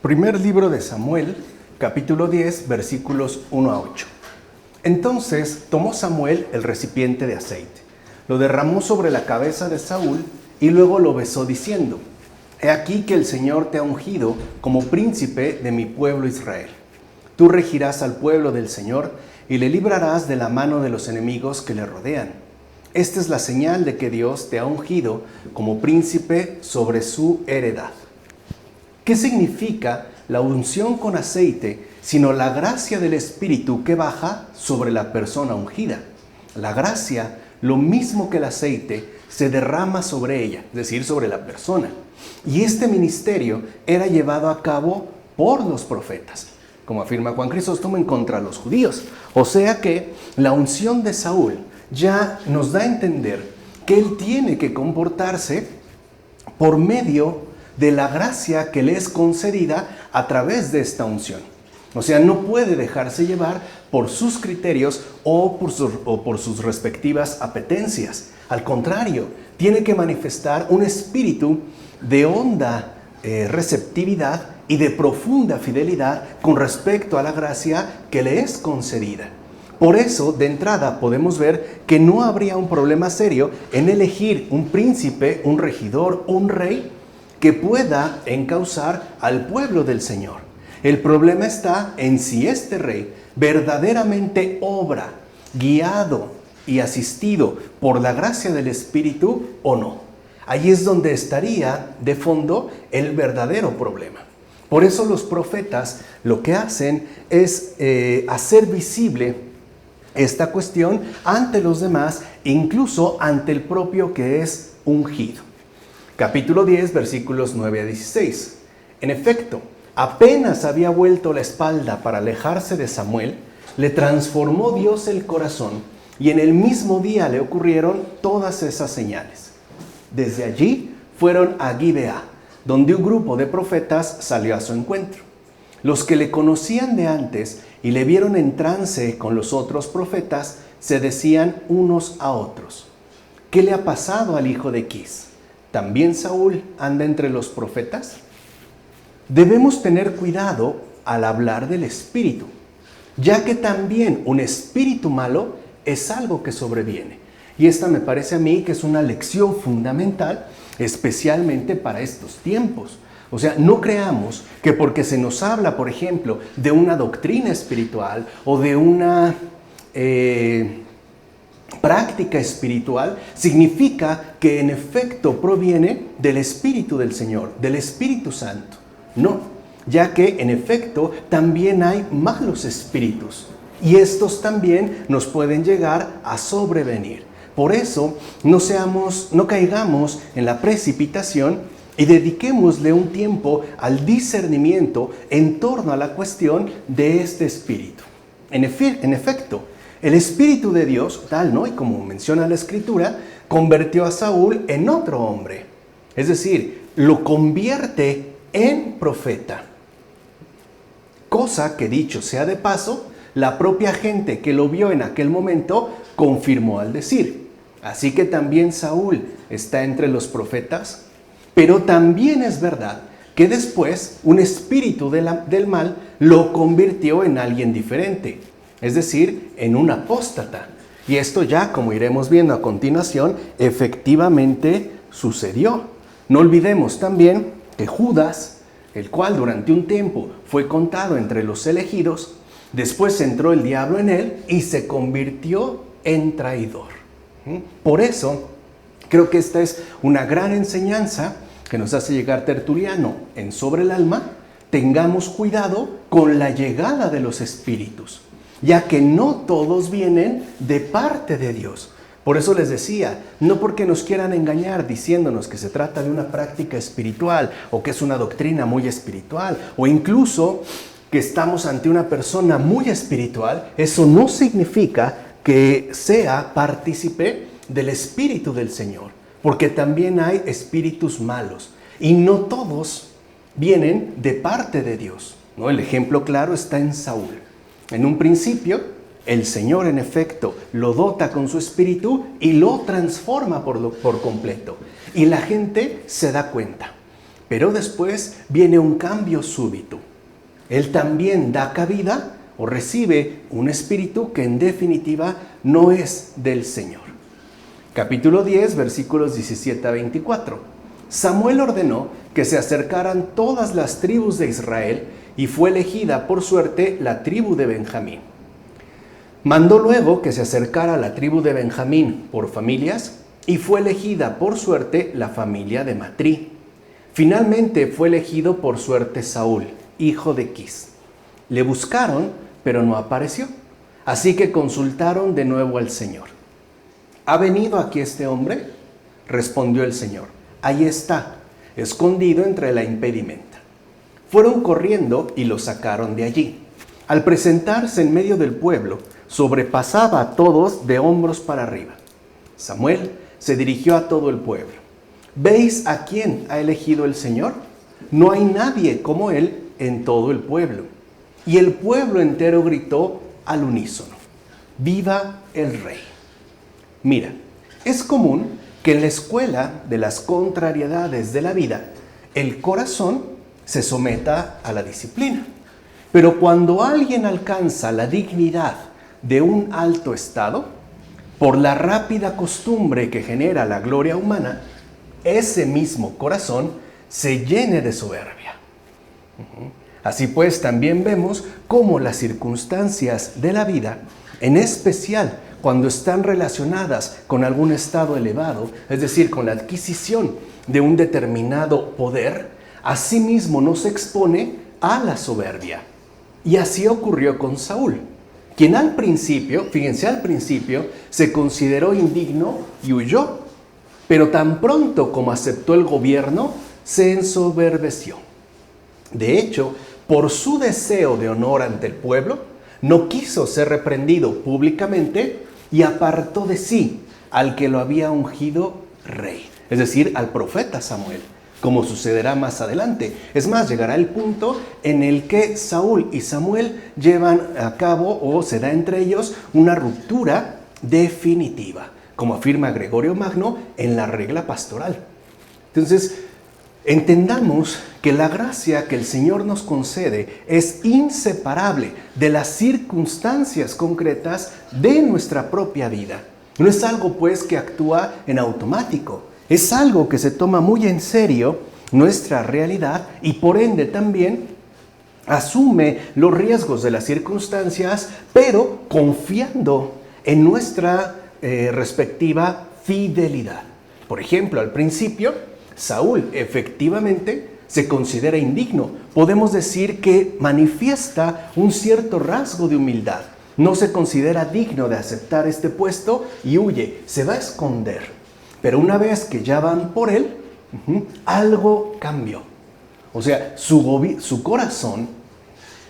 Primer libro de Samuel, capítulo 10, versículos 1 a 8. Entonces tomó Samuel el recipiente de aceite, lo derramó sobre la cabeza de Saúl y luego lo besó diciendo: He aquí que el Señor te ha ungido como príncipe de mi pueblo Israel. Tú regirás al pueblo del Señor y le librarás de la mano de los enemigos que le rodean. Esta es la señal de que Dios te ha ungido como príncipe sobre su heredad. ¿Qué significa la unción con aceite, sino la gracia del Espíritu que baja sobre la persona ungida? La gracia, lo mismo que el aceite, se derrama sobre ella, es decir, sobre la persona. Y este ministerio era llevado a cabo por los profetas, como afirma Juan Crisóstomo, contra los judíos. O sea que la unción de Saúl ya nos da a entender que él tiene que comportarse por medio de la gracia que le es concedida a través de esta unción. O sea, no puede dejarse llevar por sus criterios o por sus respectivas apetencias. Al contrario, tiene que manifestar un espíritu de honda receptividad y de profunda fidelidad con respecto a la gracia que le es concedida. Por eso, de entrada, podemos ver que no habría un problema serio en elegir un príncipe, un regidor, un rey que pueda encauzar al pueblo del Señor. El problema está en si este rey verdaderamente obra, guiado y asistido por la gracia del Espíritu o no. Allí es donde estaría de fondo el verdadero problema. Por eso los profetas lo que hacen es hacer visible esta cuestión ante los demás, incluso ante el propio que es ungido. Capítulo 10, versículos 9 a 16. En efecto, apenas había vuelto la espalda para alejarse de Samuel, le transformó Dios el corazón y en el mismo día le ocurrieron todas esas señales. Desde allí fueron a Gibeá, donde un grupo de profetas salió a su encuentro. Los que le conocían de antes y le vieron en trance con los otros profetas, se decían unos a otros: ¿qué le ha pasado al hijo de Quis? ¿También Saúl anda entre los profetas? Debemos tener cuidado al hablar del espíritu, ya que también un espíritu malo es algo que sobreviene. Y esta me parece a mí que es una lección fundamental, especialmente para estos tiempos. O sea, no creamos que porque se nos habla, por ejemplo, de una doctrina espiritual o de una práctica espiritual, significa que en efecto proviene del Espíritu del Señor, del Espíritu Santo. No, ya que en efecto también hay malos espíritus y estos también nos pueden llegar a sobrevenir. Por eso no caigamos en la precipitación y dediquémosle un tiempo al discernimiento en torno a la cuestión de este espíritu. En efecto, el Espíritu de Dios, tal, ¿no? Y como menciona la Escritura, convirtió a Saúl en otro hombre. Es decir, lo convierte en profeta. Cosa que, dicho sea de paso, la propia gente que lo vio en aquel momento confirmó al decir: así que también Saúl está entre los profetas. Pero también es verdad que después un espíritu del mal lo convirtió en alguien diferente, es decir, en un apóstata. Y esto ya, como iremos viendo a continuación, efectivamente sucedió. No olvidemos también que Judas, el cual durante un tiempo fue contado entre los elegidos, después entró el diablo en él y se convirtió en traidor. Por eso, creo que esta es una gran enseñanza que nos hace llegar Tertuliano en Sobre el Alma. Tengamos cuidado con la llegada de los espíritus, ya que no todos vienen de parte de Dios. Por eso les decía, no porque nos quieran engañar diciéndonos que se trata de una práctica espiritual o que es una doctrina muy espiritual o incluso que estamos ante una persona muy espiritual, eso no significa que sea partícipe del Espíritu del Señor, porque también hay espíritus malos y no todos vienen de parte de Dios, ¿no? El ejemplo claro está en Saúl. En un principio, el Señor en efecto lo dota con su espíritu y lo transforma por completo. Y la gente se da cuenta. Pero después viene un cambio súbito. Él también da cabida o recibe un espíritu que en definitiva no es del Señor. Capítulo 10, versículos 17 a 24. Samuel ordenó que se acercaran todas las tribus de Israel y fue elegida por suerte la tribu de Benjamín. Mandó luego que se acercara la tribu de Benjamín por familias y fue elegida por suerte la familia de Matrí. Finalmente fue elegido por suerte Saúl, hijo de Quis. Le buscaron, pero no apareció. Así que consultaron de nuevo al Señor. ¿Ha venido aquí este hombre? Respondió el Señor. Ahí está, escondido entre la impedimenta. Fueron corriendo y lo sacaron de allí. Al presentarse en medio del pueblo, sobrepasaba a todos de hombros para arriba. Samuel se dirigió a todo el pueblo. ¿Veis a quién ha elegido el Señor? No hay nadie como él en todo el pueblo. Y el pueblo entero gritó al unísono: ¡Viva el Rey! Mira, es común que en la escuela de las contrariedades de la vida, el corazón se someta a la disciplina. Pero cuando alguien alcanza la dignidad de un alto estado, por la rápida costumbre que genera la gloria humana, ese mismo corazón se llene de soberbia. Así pues, también vemos cómo las circunstancias de la vida, en especial cuando están relacionadas con algún estado elevado, es decir, con la adquisición de un determinado poder, asimismo nos expone a la soberbia. Y así ocurrió con Saúl, quien al principio, fíjense, al principio se consideró indigno y huyó, pero tan pronto como aceptó el gobierno, se ensoberbeció. De hecho, por su deseo de honor ante el pueblo, no quiso ser reprendido públicamente y apartó de sí al que lo había ungido rey, es decir, al profeta Samuel, como sucederá más adelante. Es más, llegará el punto en el que Saúl y Samuel llevan a cabo, o se da entre ellos, una ruptura definitiva, como afirma Gregorio Magno en la regla pastoral. Entonces, entendamos que la gracia que el Señor nos concede es inseparable de las circunstancias concretas de nuestra propia vida. No es algo pues que actúa en automático, es algo que se toma muy en serio nuestra realidad y por ende también asume los riesgos de las circunstancias, pero confiando en nuestra respectiva fidelidad. Por ejemplo, al principio, Saúl efectivamente se considera indigno. Podemos decir que manifiesta un cierto rasgo de humildad. No se considera digno de aceptar este puesto y huye, se va a esconder. Pero una vez que ya van por él, algo cambió. O sea, su corazón,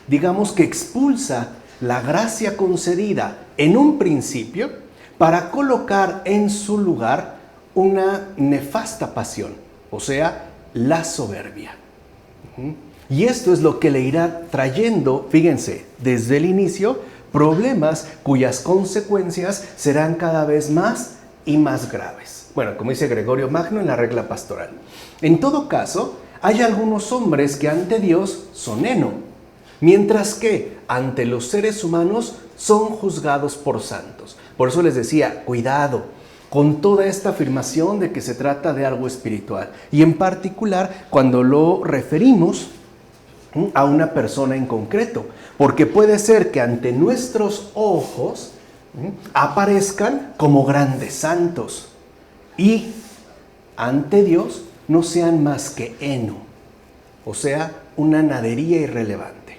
digamos que expulsa la gracia concedida en un principio para colocar en su lugar una nefasta pasión, o sea, la soberbia. Y esto es lo que le irá trayendo, fíjense, desde el inicio, problemas cuyas consecuencias serán cada vez más y más graves. Bueno, como dice Gregorio Magno en la regla pastoral. En todo caso, hay algunos hombres que ante Dios son heno, mientras que ante los seres humanos son juzgados por santos. Por eso les decía, cuidado con toda esta afirmación de que se trata de algo espiritual. Y en particular cuando lo referimos a una persona en concreto. Porque puede ser que ante nuestros ojos aparezcan como grandes santos y ante Dios no sean más que heno, o sea, una nadería irrelevante.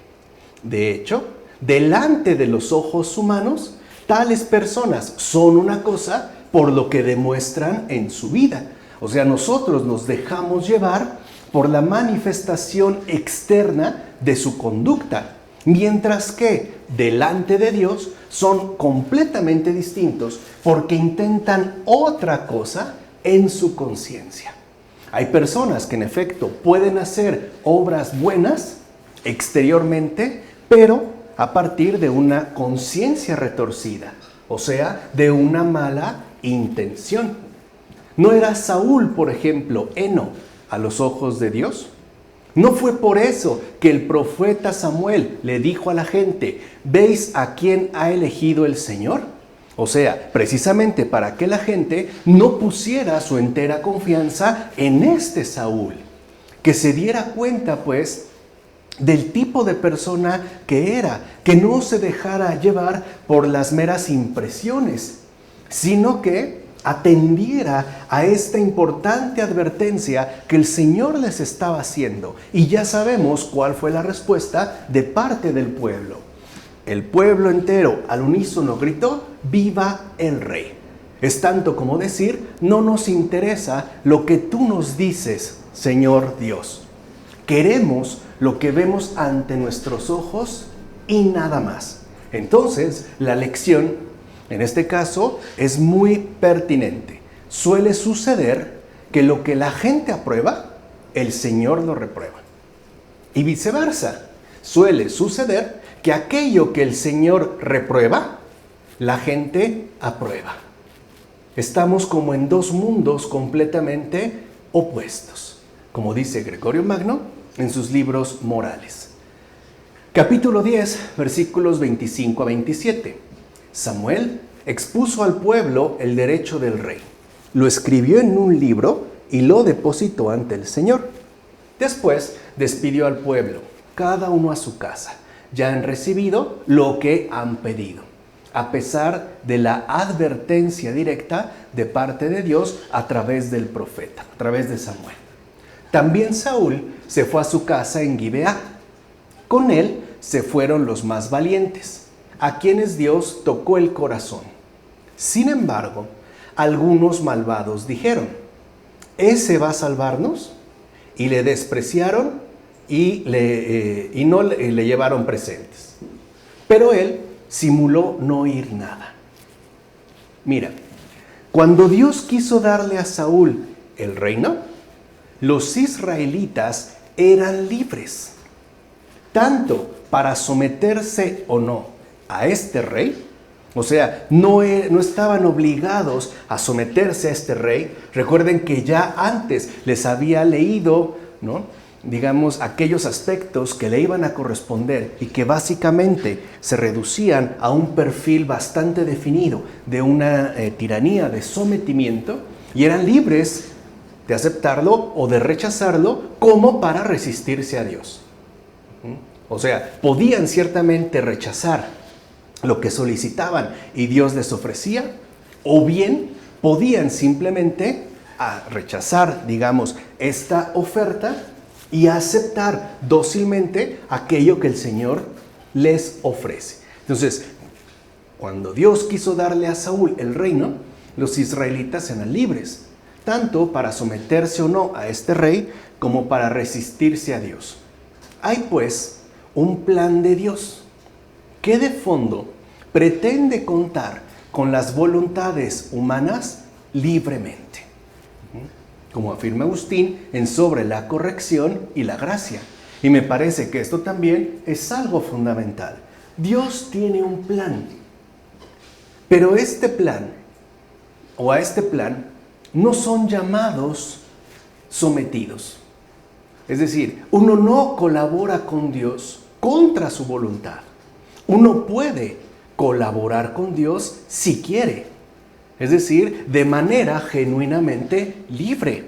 De hecho, delante de los ojos humanos, tales personas son una cosa por lo que demuestran en su vida. O sea, nosotros nos dejamos llevar por la manifestación externa de su conducta, mientras que delante de Dios son completamente distintos porque intentan otra cosa en su conciencia. Hay personas que en efecto pueden hacer obras buenas exteriormente, pero a partir de una conciencia retorcida, o sea, de una mala intención. ¿No era Saúl, por ejemplo, heno a los ojos de Dios? No fue por eso que el profeta Samuel le dijo a la gente, ¿veis a quién ha elegido el Señor? O sea, precisamente para que la gente no pusiera su entera confianza en este Saúl. Que se diera cuenta, pues, del tipo de persona que era, que no se dejara llevar por las meras impresiones, sino que atendiera a esta importante advertencia que el Señor les estaba haciendo. Y ya sabemos cuál fue la respuesta de parte del pueblo. El pueblo entero al unísono gritó, ¡viva el rey! Es tanto como decir, no nos interesa lo que tú nos dices, Señor Dios. Queremos lo que vemos ante nuestros ojos y nada más. Entonces, la lección, en este caso, es muy pertinente. Suele suceder que lo que la gente aprueba, el Señor lo reprueba. Y viceversa. Suele suceder que aquello que el Señor reprueba, la gente aprueba. Estamos como en dos mundos completamente opuestos, como dice Gregorio Magno en sus libros morales. Capítulo 10, versículos 25 a 27. Samuel expuso al pueblo el derecho del rey. Lo escribió en un libro y lo depositó ante el Señor. Después despidió al pueblo, cada uno a su casa. Ya han recibido lo que han pedido, a pesar de la advertencia directa de parte de Dios a través del profeta, a través de Samuel. También Saúl se fue a su casa en Gibeá. Con él se fueron los más valientes, a quienes Dios tocó el corazón. Sin embargo, algunos malvados dijeron, ¿ese va a salvarnos? Y le despreciaron y no le llevaron presentes. Pero él simuló no oír nada. Mira, cuando Dios quiso darle a Saúl el reino, los israelitas eran libres, tanto para someterse o no a este rey. O sea, no estaban obligados a someterse a este rey. Recuerden que ya antes les había leído, digamos, aquellos aspectos que le iban a corresponder y que básicamente se reducían a un perfil bastante definido de una tiranía de sometimiento, y eran libres de aceptarlo o de rechazarlo como para resistirse a Dios. O sea, podían ciertamente rechazar lo que solicitaban y Dios les ofrecía, o bien podían simplemente rechazar, digamos, esta oferta y aceptar dócilmente aquello que el Señor les ofrece. Entonces, cuando Dios quiso darle a Saúl el reino, los israelitas eran libres, tanto para someterse o no a este rey, como para resistirse a Dios. Hay pues un plan de Dios que de fondo pretende contar con las voluntades humanas libremente, como afirma Agustín en Sobre la corrección y la gracia. Y me parece que esto también es algo fundamental. Dios tiene un plan, pero este plan, o a este plan, no son llamados sometidos. Es decir, uno no colabora con Dios contra su voluntad. Uno puede colaborar con Dios si quiere, es decir, de manera genuinamente libre,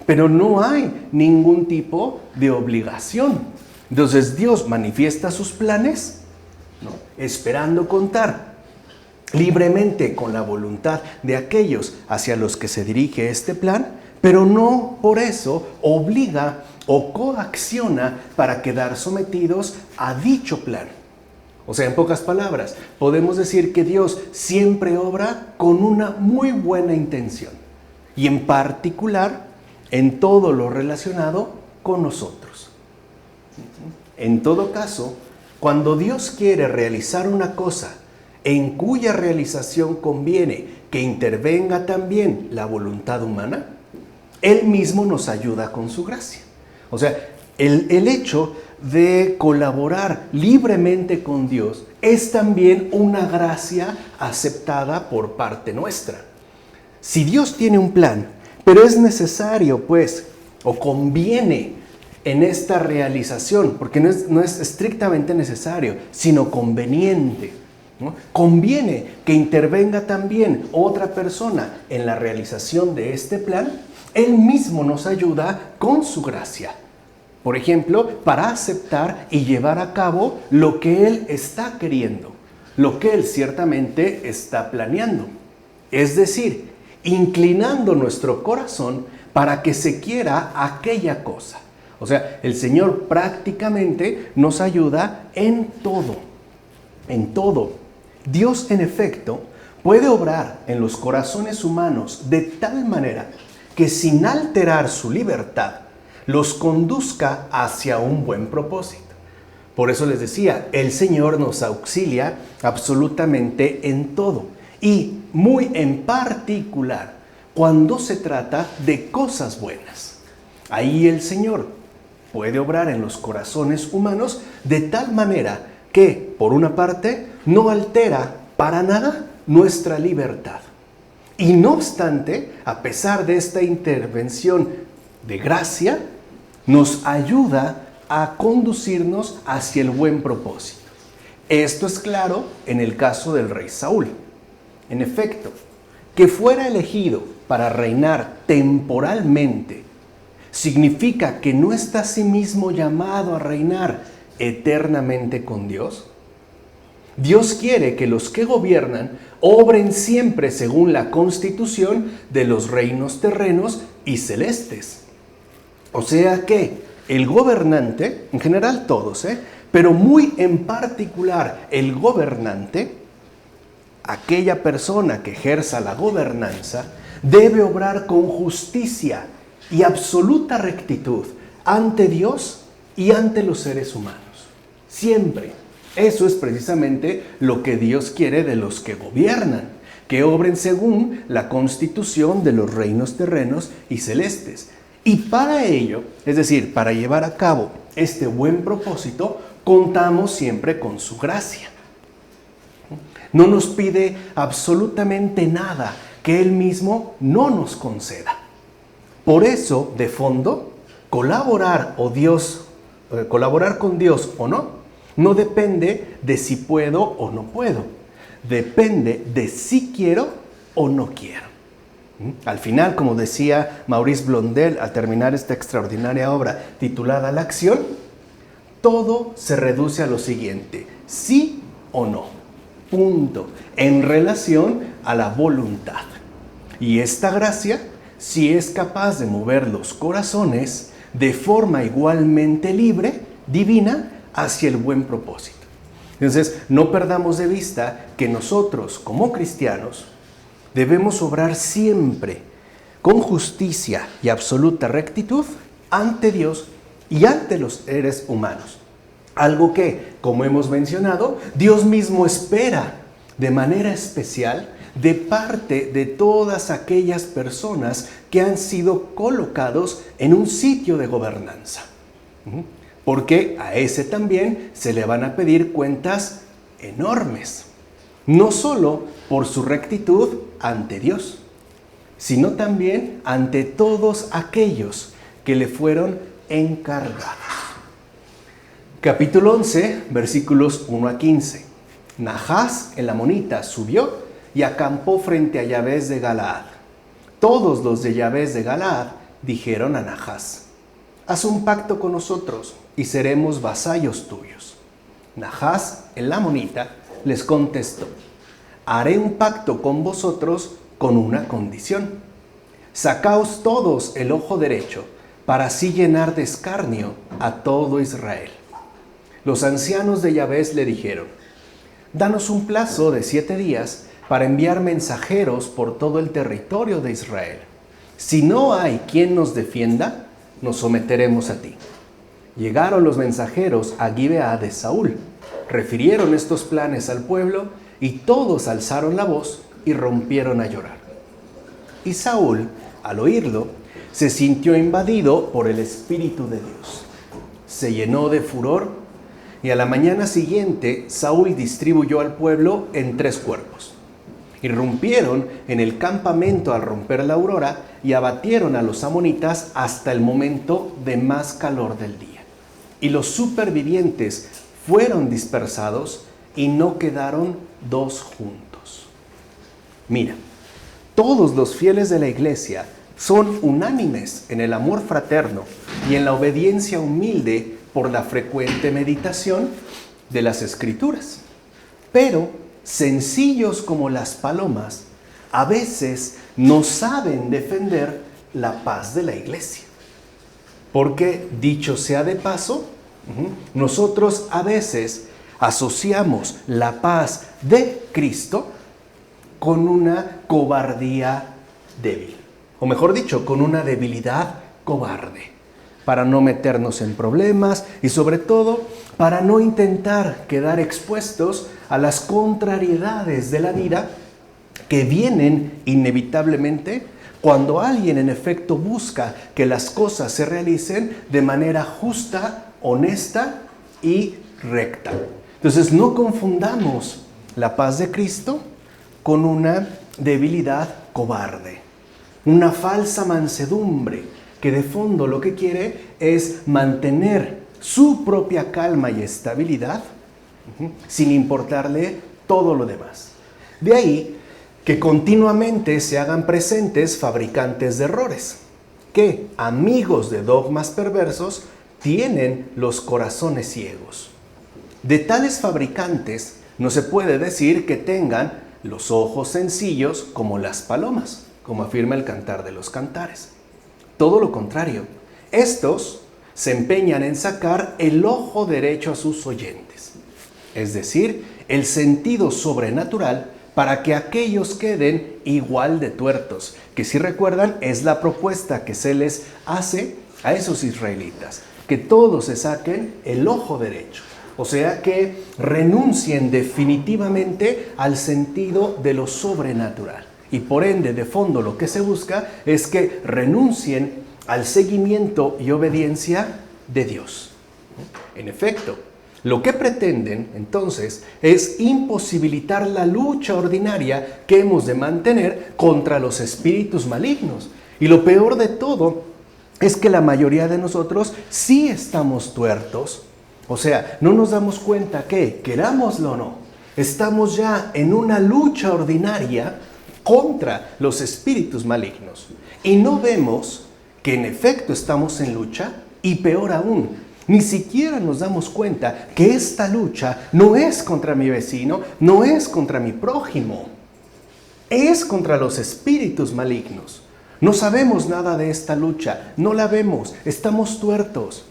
pero no hay ningún tipo de obligación. Entonces Dios manifiesta sus planes, esperando contar libremente con la voluntad de aquellos hacia los que se dirige este plan, pero no por eso obliga o coacciona para quedar sometidos a dicho plan. O sea, en pocas palabras, podemos decir que Dios siempre obra con una muy buena intención, y en particular en todo lo relacionado con nosotros. En todo caso, cuando Dios quiere realizar una cosa en cuya realización conviene que intervenga también la voluntad humana, Él mismo nos ayuda con su gracia. O sea, el hecho de colaborar libremente con Dios es también una gracia aceptada por parte nuestra. Si Dios tiene un plan, pero es necesario, pues, o conviene en esta realización, porque no es estrictamente necesario, sino conveniente, ¿no? Conviene que intervenga también otra persona en la realización de este plan. Él mismo nos ayuda con su gracia. Por ejemplo, para aceptar y llevar a cabo lo que Él está queriendo, lo que Él ciertamente está planeando. Es decir, inclinando nuestro corazón para que se quiera aquella cosa. O sea, el Señor prácticamente nos ayuda en todo, en todo. Dios, en efecto, puede obrar en los corazones humanos de tal manera que sin alterar su libertad, los conduzca hacia un buen propósito. Por eso les decía, el Señor nos auxilia absolutamente en todo y muy en particular cuando se trata de cosas buenas. Ahí el Señor puede obrar en los corazones humanos de tal manera que, por una parte, no altera para nada nuestra libertad. Y no obstante, a pesar de esta intervención de gracia, nos ayuda a conducirnos hacia el buen propósito. Esto es claro en el caso del rey Saúl. En efecto, que fuera elegido para reinar temporalmente significa que no está a sí mismo llamado a reinar eternamente con Dios. Dios quiere que los que gobiernan obren siempre según la constitución de los reinos terrenos y celestes. O sea que el gobernante, en general todos, pero muy en particular el gobernante, aquella persona que ejerza la gobernanza, debe obrar con justicia y absoluta rectitud ante Dios y ante los seres humanos. Siempre. Eso es precisamente lo que Dios quiere de los que gobiernan, que obren según la constitución de los reinos terrenos y celestes. Y para ello, es decir, para llevar a cabo este buen propósito, contamos siempre con su gracia. No nos pide absolutamente nada que Él mismo no nos conceda. Por eso, de fondo, colaborar con Dios o no depende de si puedo o no puedo. Depende de si quiero o no quiero. Al final, como decía Maurice Blondel al terminar esta extraordinaria obra titulada La acción, todo se reduce a lo siguiente: sí o no. Punto. En relación a la voluntad. Y esta gracia sí es capaz de mover los corazones de forma igualmente libre, divina, hacia el buen propósito. Entonces, no perdamos de vista que nosotros, como cristianos, debemos obrar siempre con justicia y absoluta rectitud ante Dios y ante los seres humanos. Algo que, como hemos mencionado, Dios mismo espera de manera especial de parte de todas aquellas personas que han sido colocados en un sitio de gobernanza. Porque a ese también se le van a pedir cuentas enormes. No solo por su rectitud ante Dios, sino también ante todos aquellos que le fueron encargados. Capítulo 11, versículos 1 a 15. Nahás, el amonita, subió y acampó frente a Yabes de Galaad. Todos los de Yabes de Galaad dijeron a Nahás: haz un pacto con nosotros y seremos vasallos tuyos. Nahás, el amonita, les contestó: haré un pacto con vosotros con una condición. Sacaos todos el ojo derecho, para así llenar de escarnio a todo Israel. Los ancianos de Yabes le dijeron: danos un plazo de 7 días para enviar mensajeros por todo el territorio de Israel. Si no hay quien nos defienda, nos someteremos a ti. Llegaron los mensajeros a Gibeá de Saúl, refirieron estos planes al pueblo y todos alzaron la voz y rompieron a llorar. Y Saúl, al oírlo, se sintió invadido por el Espíritu de Dios. Se llenó de furor y a la mañana siguiente Saúl distribuyó al pueblo en 3 cuerpos. Irrumpieron en el campamento al romper la aurora y abatieron a los amonitas hasta el momento de más calor del día. Y los supervivientes fueron dispersados y no quedaron dos juntos. Mira, todos los fieles de la iglesia son unánimes en el amor fraterno y en la obediencia humilde por la frecuente meditación de las Escrituras. Pero, sencillos como las palomas, a veces no saben defender la paz de la iglesia. Porque, dicho sea de paso, nosotros a veces asociamos la paz de Cristo con una cobardía débil. O mejor dicho, con una debilidad cobarde. Para no meternos en problemas y sobre todo para no intentar quedar expuestos a las contrariedades de la vida que vienen inevitablemente cuando alguien en efecto busca que las cosas se realicen de manera justa, honesta y recta. Entonces no confundamos la paz de Cristo con una debilidad cobarde, una falsa mansedumbre que de fondo lo que quiere es mantener su propia calma y estabilidad sin importarle todo lo demás. De ahí que continuamente se hagan presentes fabricantes de errores, que, amigos de dogmas perversos, tienen los corazones ciegos. De tales fabricantes no se puede decir que tengan los ojos sencillos como las palomas, como afirma el Cantar de los Cantares. Todo lo contrario, estos se empeñan en sacar el ojo derecho a sus oyentes, es decir, el sentido sobrenatural para que aquellos queden igual de tuertos, que si recuerdan es la propuesta que se les hace a esos israelitas, que todos se saquen el ojo derecho, o sea que renuncien definitivamente al sentido de lo sobrenatural. Y por ende, de fondo, lo que se busca es que renuncien al seguimiento y obediencia de Dios. En efecto, lo que pretenden, entonces, es imposibilitar la lucha ordinaria que hemos de mantener contra los espíritus malignos. Y lo peor de todo es que la mayoría de nosotros sí estamos tuertos. O sea, no nos damos cuenta que, querámoslo o no, estamos ya en una lucha ordinaria contra los espíritus malignos. Y no vemos que en efecto estamos en lucha y peor aún, ni siquiera nos damos cuenta que esta lucha no es contra mi vecino, no es contra mi prójimo, es contra los espíritus malignos. No sabemos nada de esta lucha, no la vemos, estamos tuertos,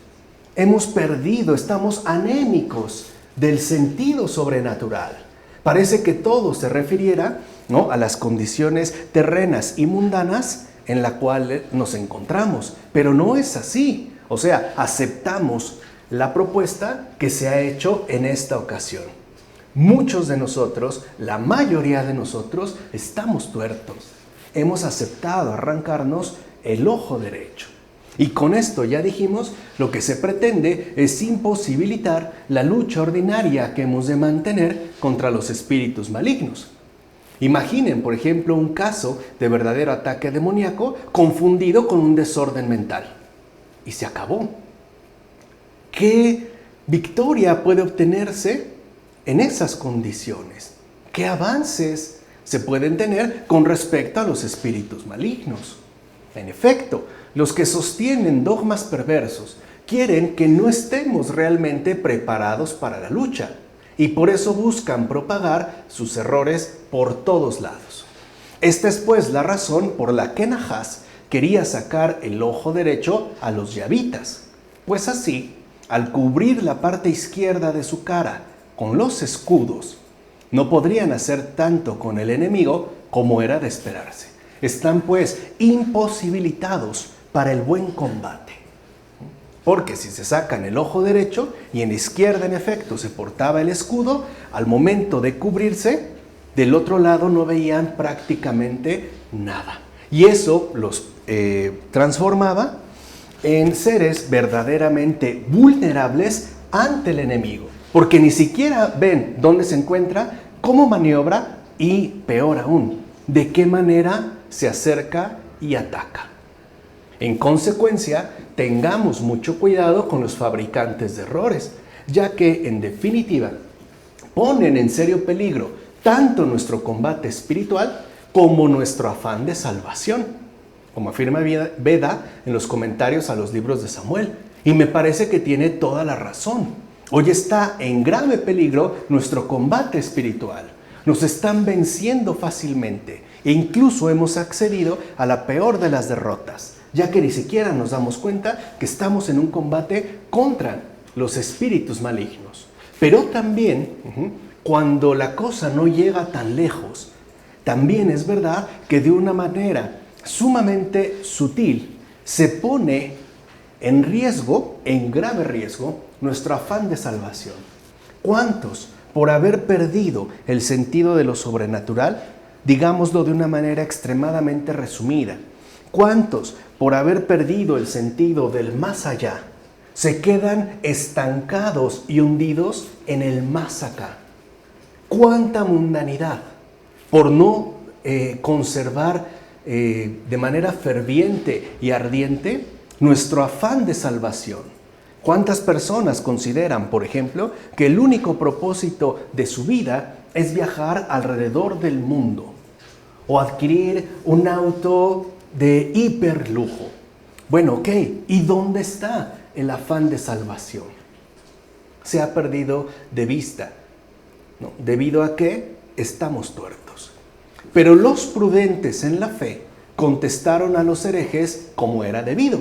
hemos perdido, estamos anémicos del sentido sobrenatural. Parece que todo se refiriera, ¿no?, a las condiciones terrenas y mundanas en la cual nos encontramos, pero no es así. O sea, aceptamos la propuesta que se ha hecho en esta ocasión. Muchos de nosotros, la mayoría de nosotros, estamos tuertos. Hemos aceptado arrancarnos el ojo derecho. Y con esto ya dijimos, lo que se pretende es imposibilitar la lucha ordinaria que hemos de mantener contra los espíritus malignos. Imaginen, por ejemplo, un caso de verdadero ataque demoníaco confundido con un desorden mental. Y se acabó. ¿Qué victoria puede obtenerse en esas condiciones? ¿Qué avances se pueden tener con respecto a los espíritus malignos? En efecto, los que sostienen dogmas perversos quieren que no estemos realmente preparados para la lucha. Y por eso buscan propagar sus errores por todos lados. Esta es pues la razón por la que Nahás quería sacar el ojo derecho a los yavitas, pues así, al cubrir la parte izquierda de su cara con los escudos, no podrían hacer tanto con el enemigo como era de esperarse. Están pues imposibilitados para el buen combate. Porque si se sacan el ojo derecho y en la izquierda en efecto se portaba el escudo, al momento de cubrirse, del otro lado no veían prácticamente nada. Y eso los transformaba en seres verdaderamente vulnerables ante el enemigo. Porque ni siquiera ven dónde se encuentra, cómo maniobra y, peor aún, de qué manera se acerca y ataca. En consecuencia, tengamos mucho cuidado con los fabricantes de errores, ya que, en definitiva, ponen en serio peligro tanto nuestro combate espiritual como nuestro afán de salvación, como afirma Beda en los comentarios a los libros de Samuel. Y me parece que tiene toda la razón. Hoy está en grave peligro nuestro combate espiritual. Nos están venciendo fácilmente e incluso hemos accedido a la peor de las derrotas, ya que ni siquiera nos damos cuenta que estamos en un combate contra los espíritus malignos. Pero también, cuando la cosa no llega tan lejos, también es verdad que de una manera sumamente sutil se pone en riesgo, en grave riesgo, nuestro afán de salvación. ¿Cuántos, por haber perdido el sentido de lo sobrenatural, digámoslo de una manera extremadamente resumida, cuántos, por haber perdido el sentido del más allá, se quedan estancados y hundidos en el más acá? ¿Cuánta mundanidad por no conservar de manera ferviente y ardiente nuestro afán de salvación? ¿Cuántas personas consideran, por ejemplo, que el único propósito de su vida es viajar alrededor del mundo o adquirir un auto de hiperlujo? Bueno, ok, ¿y dónde está el afán de salvación? Se ha perdido de vista, ¿no? ¿Debido a qué? Estamos tuertos. Pero los prudentes en la fe contestaron a los herejes como era debido,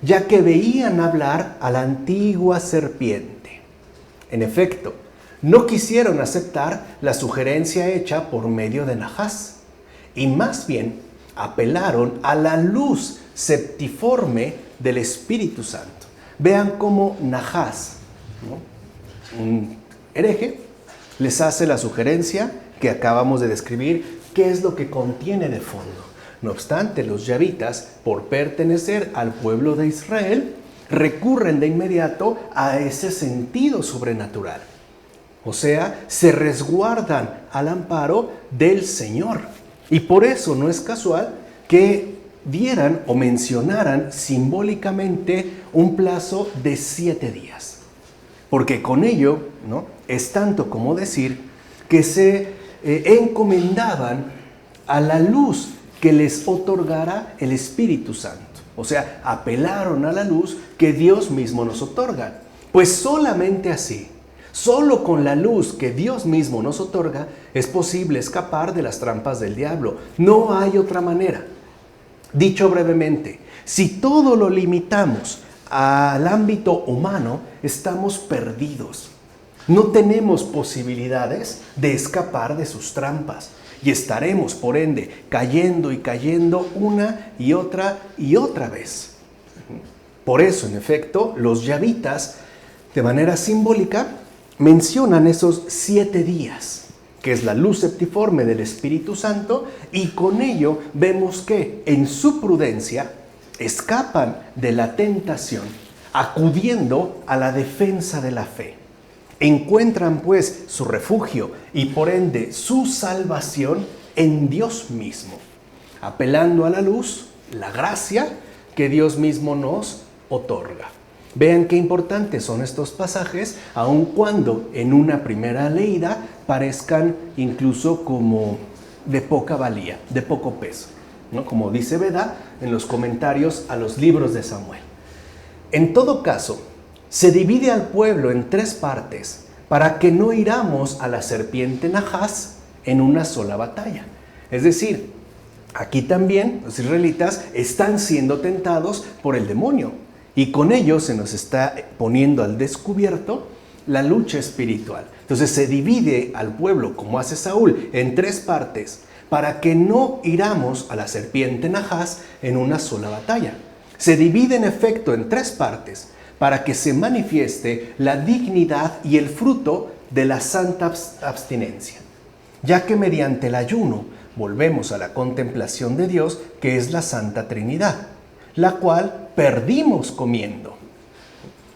ya que veían hablar a la antigua serpiente. En efecto, no quisieron aceptar la sugerencia hecha por medio de Nachás, y más bien apelaron a la luz septiforme del Espíritu Santo. Vean cómo Nachás, ¿no?, un hereje, les hace la sugerencia que acabamos de describir, qué es lo que contiene de fondo. No obstante, los yavitas, por pertenecer al pueblo de Israel, recurren de inmediato a ese sentido sobrenatural. O sea, se resguardan al amparo del Señor. Y por eso no es casual que dieran o mencionaran simbólicamente un plazo de 7 días. Porque con ello, ¿no?, es tanto como decir que se encomendaban a la luz que les otorgara el Espíritu Santo. O sea, apelaron a la luz que Dios mismo nos otorga. Pues solamente así, solo con la luz que Dios mismo nos otorga, es posible escapar de las trampas del diablo. No hay otra manera. Dicho brevemente, si todo lo limitamos al ámbito humano, estamos perdidos. No tenemos posibilidades de escapar de sus trampas. Y estaremos, por ende, cayendo y cayendo una y otra vez. Por eso, en efecto, los yavitas, de manera simbólica, mencionan esos 7 días, que es la luz septiforme del Espíritu Santo, y con ello vemos que, en su prudencia, escapan de la tentación, acudiendo a la defensa de la fe. Encuentran pues su refugio y por ende su salvación en Dios mismo, apelando a la luz, la gracia que Dios mismo nos otorga. Vean qué importantes son estos pasajes, aun cuando en una primera leída parezcan incluso como de poca valía, de poco peso, ¿no?, como dice Beda en los comentarios a los libros de Samuel. En todo caso, se divide al pueblo en 3 partes para que no hiramos a la serpiente Nachás en una sola batalla. Es decir, aquí también los israelitas están siendo tentados por el demonio y con ello se nos está poniendo al descubierto la lucha espiritual. Entonces se divide al pueblo, como hace Saúl, en 3 partes para que no hiramos a la serpiente Nachás en una sola batalla. Se divide en efecto en 3 partes para que se manifieste la dignidad y el fruto de la santa abstinencia, ya que mediante el ayuno volvemos a la contemplación de Dios, que es la Santa Trinidad, la cual perdimos comiendo.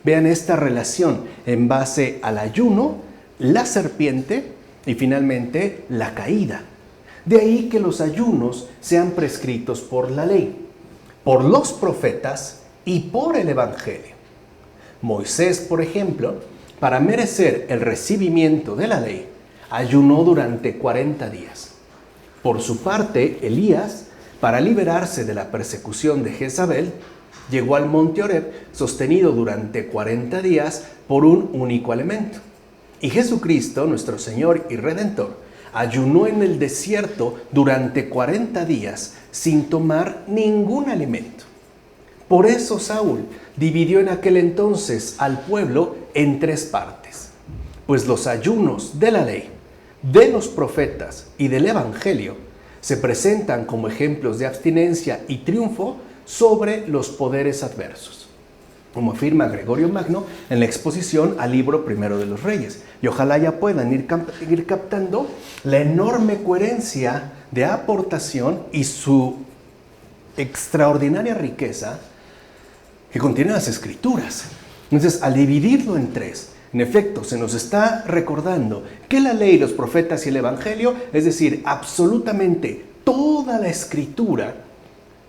Vean esta relación en base al ayuno, la serpiente y finalmente la caída. De ahí que los ayunos sean prescritos por la ley, por los profetas y por el Evangelio. Moisés, por ejemplo, para merecer el recibimiento de la ley, ayunó durante 40 días. Por su parte, Elías, para liberarse de la persecución de Jezabel, llegó al monte Horeb sostenido durante 40 días por un único elemento. Y Jesucristo, nuestro Señor y Redentor, ayunó en el desierto durante 40 días sin tomar ningún alimento. Por eso Saúl dividió en aquel entonces al pueblo en 3 partes, pues los ayunos de la ley, de los profetas y del Evangelio se presentan como ejemplos de abstinencia y triunfo sobre los poderes adversos, como afirma Gregorio Magno en la exposición al libro Primero de los Reyes. Y ojalá ya puedan ir captando la enorme coherencia de aportación y su extraordinaria riqueza que contienen las Escrituras. Entonces, al dividirlo en 3, en efecto, se nos está recordando que la ley, los profetas y el Evangelio, es decir, absolutamente toda la Escritura,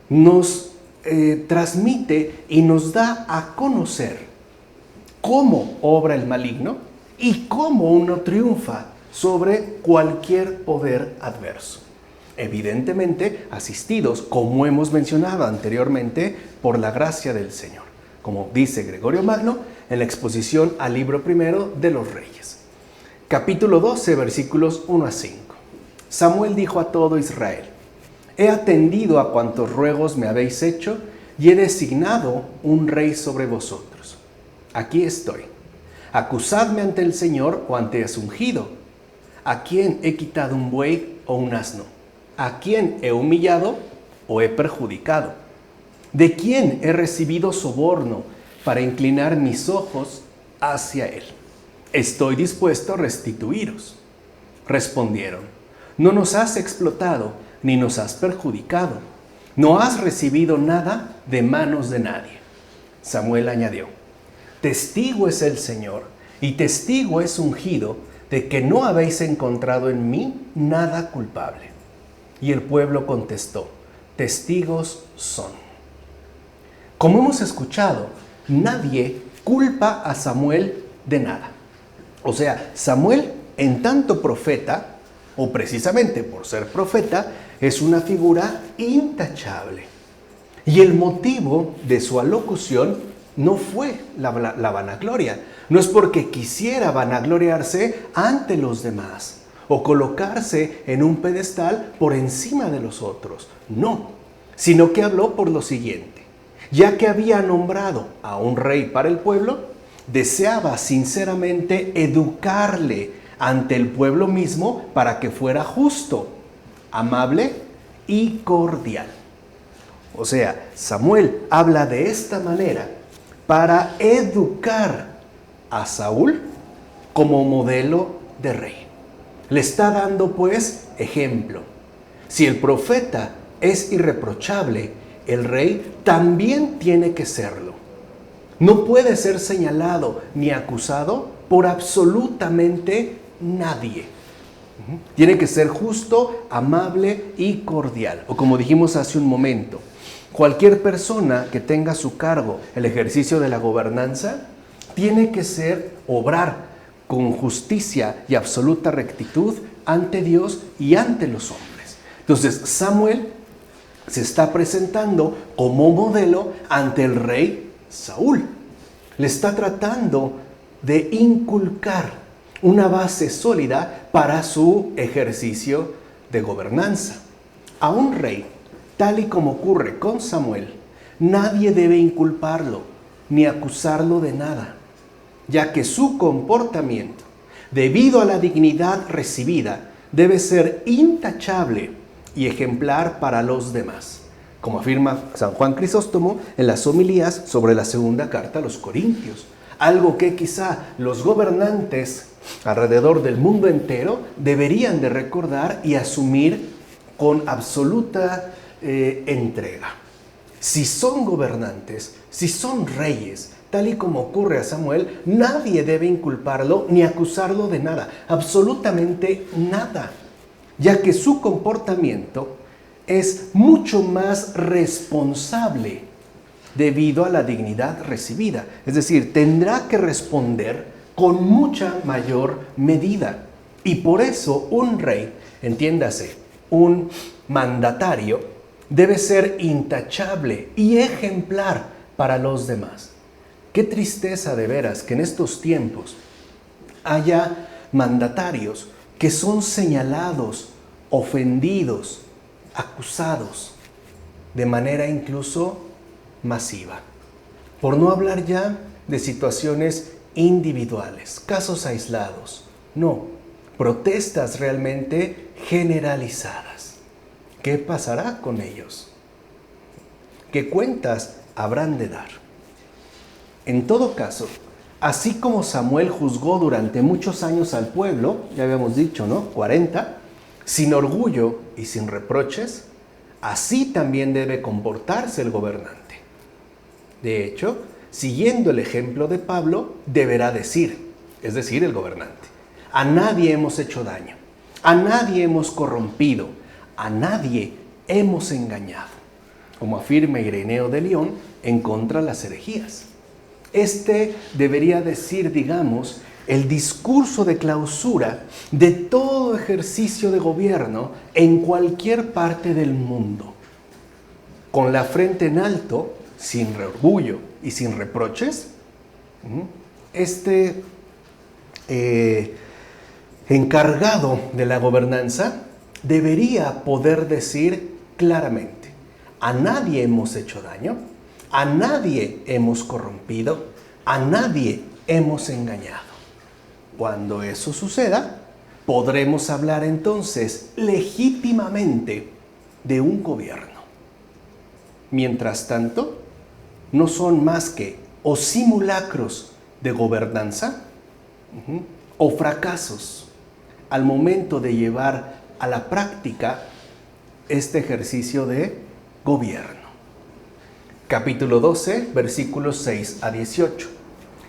nos transmite y nos da a conocer cómo obra el maligno y cómo uno triunfa sobre cualquier poder adverso. Evidentemente, asistidos, como hemos mencionado anteriormente, por la gracia del Señor, como dice Gregorio Magno en la exposición al libro primero de los Reyes. Capítulo 12, versículos 1 a 5. Samuel dijo a todo Israel: he atendido a cuantos ruegos me habéis hecho y he designado un rey sobre vosotros. Aquí estoy. Acusadme ante el Señor o ante su ungido. ¿A quién he quitado un buey o un asno? ¿A quién he humillado o he perjudicado? ¿De quién he recibido soborno para inclinar mis ojos hacia él? Estoy dispuesto a restituiros. Respondieron: no nos has explotado ni nos has perjudicado. No has recibido nada de manos de nadie. Samuel añadió: testigo es el Señor y testigo es ungido de que no habéis encontrado en mí nada culpable. Y el pueblo contestó: testigos son. Como hemos escuchado, nadie culpa a Samuel de nada. O sea, Samuel, en tanto profeta, o precisamente por ser profeta, es una figura intachable. Y el motivo de su alocución no fue la vanagloria. No es porque quisiera vanagloriarse ante los demás o colocarse en un pedestal por encima de los otros. No, sino que habló por lo siguiente: ya que había nombrado a un rey para el pueblo, deseaba sinceramente educarle ante el pueblo mismo para que fuera justo, amable y cordial. O sea, Samuel habla de esta manera para educar a Saúl como modelo de rey. Le está dando pues ejemplo. Si el profeta es irreprochable, el rey también tiene que serlo. No puede ser señalado ni acusado por absolutamente nadie. Tiene que ser justo, amable y cordial. O como dijimos hace un momento, cualquier persona que tenga a su cargo el ejercicio de la gobernanza tiene que obrar con justicia y absoluta rectitud ante Dios y ante los hombres. Entonces, Samuel se está presentando como modelo ante el rey Saúl. Le está tratando de inculcar una base sólida para su ejercicio de gobernanza. A un rey, tal y como ocurre con Samuel, nadie debe inculparlo ni acusarlo de nada, ya que su comportamiento, debido a la dignidad recibida, debe ser intachable y ejemplar para los demás, como afirma San Juan Crisóstomo en las homilías sobre la segunda carta a los Corintios, algo que quizá los gobernantes alrededor del mundo entero deberían de recordar y asumir con absoluta entrega. Si son gobernantes, si son reyes, tal y como ocurre a Samuel, nadie debe inculparlo ni acusarlo de nada, absolutamente nada, ya que su comportamiento es mucho más responsable debido a la dignidad recibida. Es decir, tendrá que responder con mucha mayor medida. Y por eso un rey, entiéndase, un mandatario, debe ser intachable y ejemplar para los demás. Qué tristeza de veras que en estos tiempos haya mandatarios que son señalados, ofendidos, acusados de manera incluso masiva. Por no hablar ya de situaciones individuales, casos aislados. No, protestas realmente generalizadas. ¿Qué pasará con ellos? ¿Qué cuentas habrán de dar? En todo caso, así como Samuel juzgó durante muchos años al pueblo, ya habíamos dicho, ¿no? 40, sin orgullo y sin reproches, así también debe comportarse el gobernante. De hecho, siguiendo el ejemplo de Pablo, deberá decir, es decir, el gobernante: a nadie hemos hecho daño, a nadie hemos corrompido, a nadie hemos engañado, como afirma Ireneo de León en contra de las herejías. Este debería decir, digamos, el discurso de clausura de todo ejercicio de gobierno en cualquier parte del mundo. Con la frente en alto, sin orgullo y sin reproches, encargado de la gobernanza debería poder decir claramente: a nadie hemos hecho daño, a nadie hemos corrompido, a nadie hemos engañado. Cuando eso suceda, podremos hablar entonces legítimamente de un gobierno. Mientras tanto, no son más que o simulacros de gobernanza o fracasos al momento de llevar a la práctica este ejercicio de gobierno. Capítulo 12, versículos 6 a 18.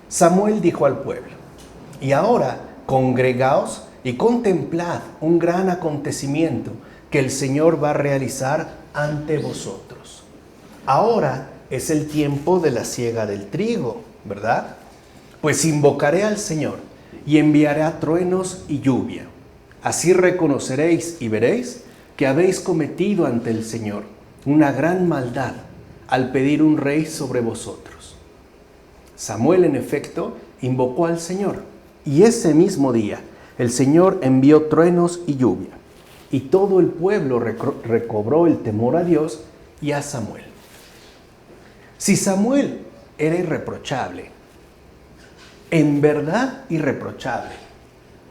Samuel dijo al pueblo: y ahora congregaos y contemplad un gran acontecimiento que el Señor va a realizar ante vosotros. Ahora es el tiempo de la siega del trigo, ¿verdad? Pues invocaré al Señor y enviaré truenos y lluvia. Así reconoceréis y veréis que habéis cometido ante el Señor una gran maldad al pedir un rey sobre vosotros. Samuel, en efecto, invocó al Señor, y ese mismo día el Señor envió truenos y lluvia, y todo el pueblo recobró el temor a Dios y a Samuel. Si Samuel era irreprochable, en verdad irreprochable,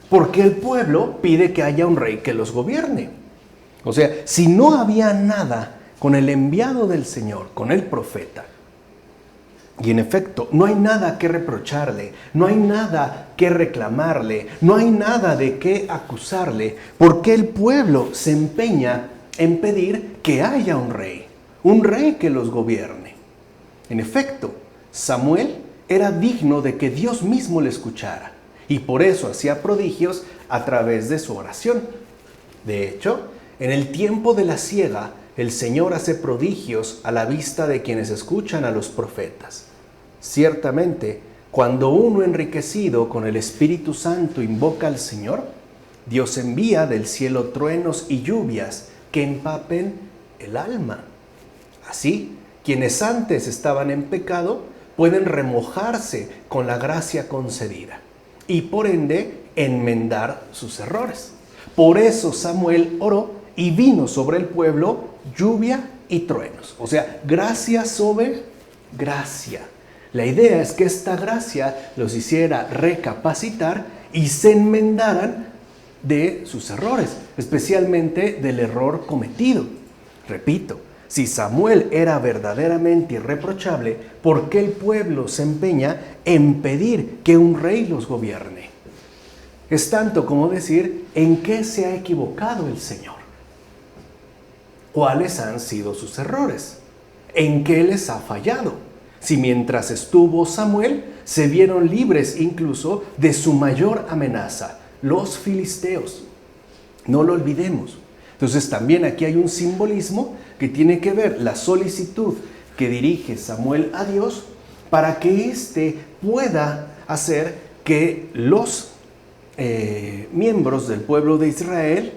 porque el pueblo pide que haya un rey que los gobierne. O sea, si no había nada con el enviado del Señor, con el profeta, y en efecto, no hay nada que reprocharle, no hay nada que reclamarle, no hay nada de qué acusarle, porque el pueblo se empeña en pedir que haya un rey que los gobierne. En efecto, Samuel era digno de que Dios mismo le escuchara, y por eso hacía prodigios a través de su oración. De hecho, en el tiempo de la siega, el Señor hace prodigios a la vista de quienes escuchan a los profetas. Ciertamente, cuando uno enriquecido con el Espíritu Santo invoca al Señor, Dios envía del cielo truenos y lluvias que empapen el alma. Así, quienes antes estaban en pecado pueden remojarse con la gracia concedida y por ende enmendar sus errores. Por eso Samuel oró y vino sobre el pueblo lluvia y truenos. O sea, gracia sobre gracia. La idea es que esta gracia los hiciera recapacitar y se enmendaran de sus errores, especialmente del error cometido. Repito, si Samuel era verdaderamente irreprochable, ¿por qué el pueblo se empeña en pedir que un rey los gobierne? Es tanto como decir, ¿en qué se ha equivocado el Señor? ¿Cuáles han sido sus errores? ¿En qué les ha fallado? Si mientras estuvo Samuel, se vieron libres incluso de su mayor amenaza, los filisteos. No lo olvidemos. Entonces también aquí hay un simbolismo que tiene que ver la solicitud que dirige Samuel a Dios para que éste pueda hacer que los miembros del pueblo de Israel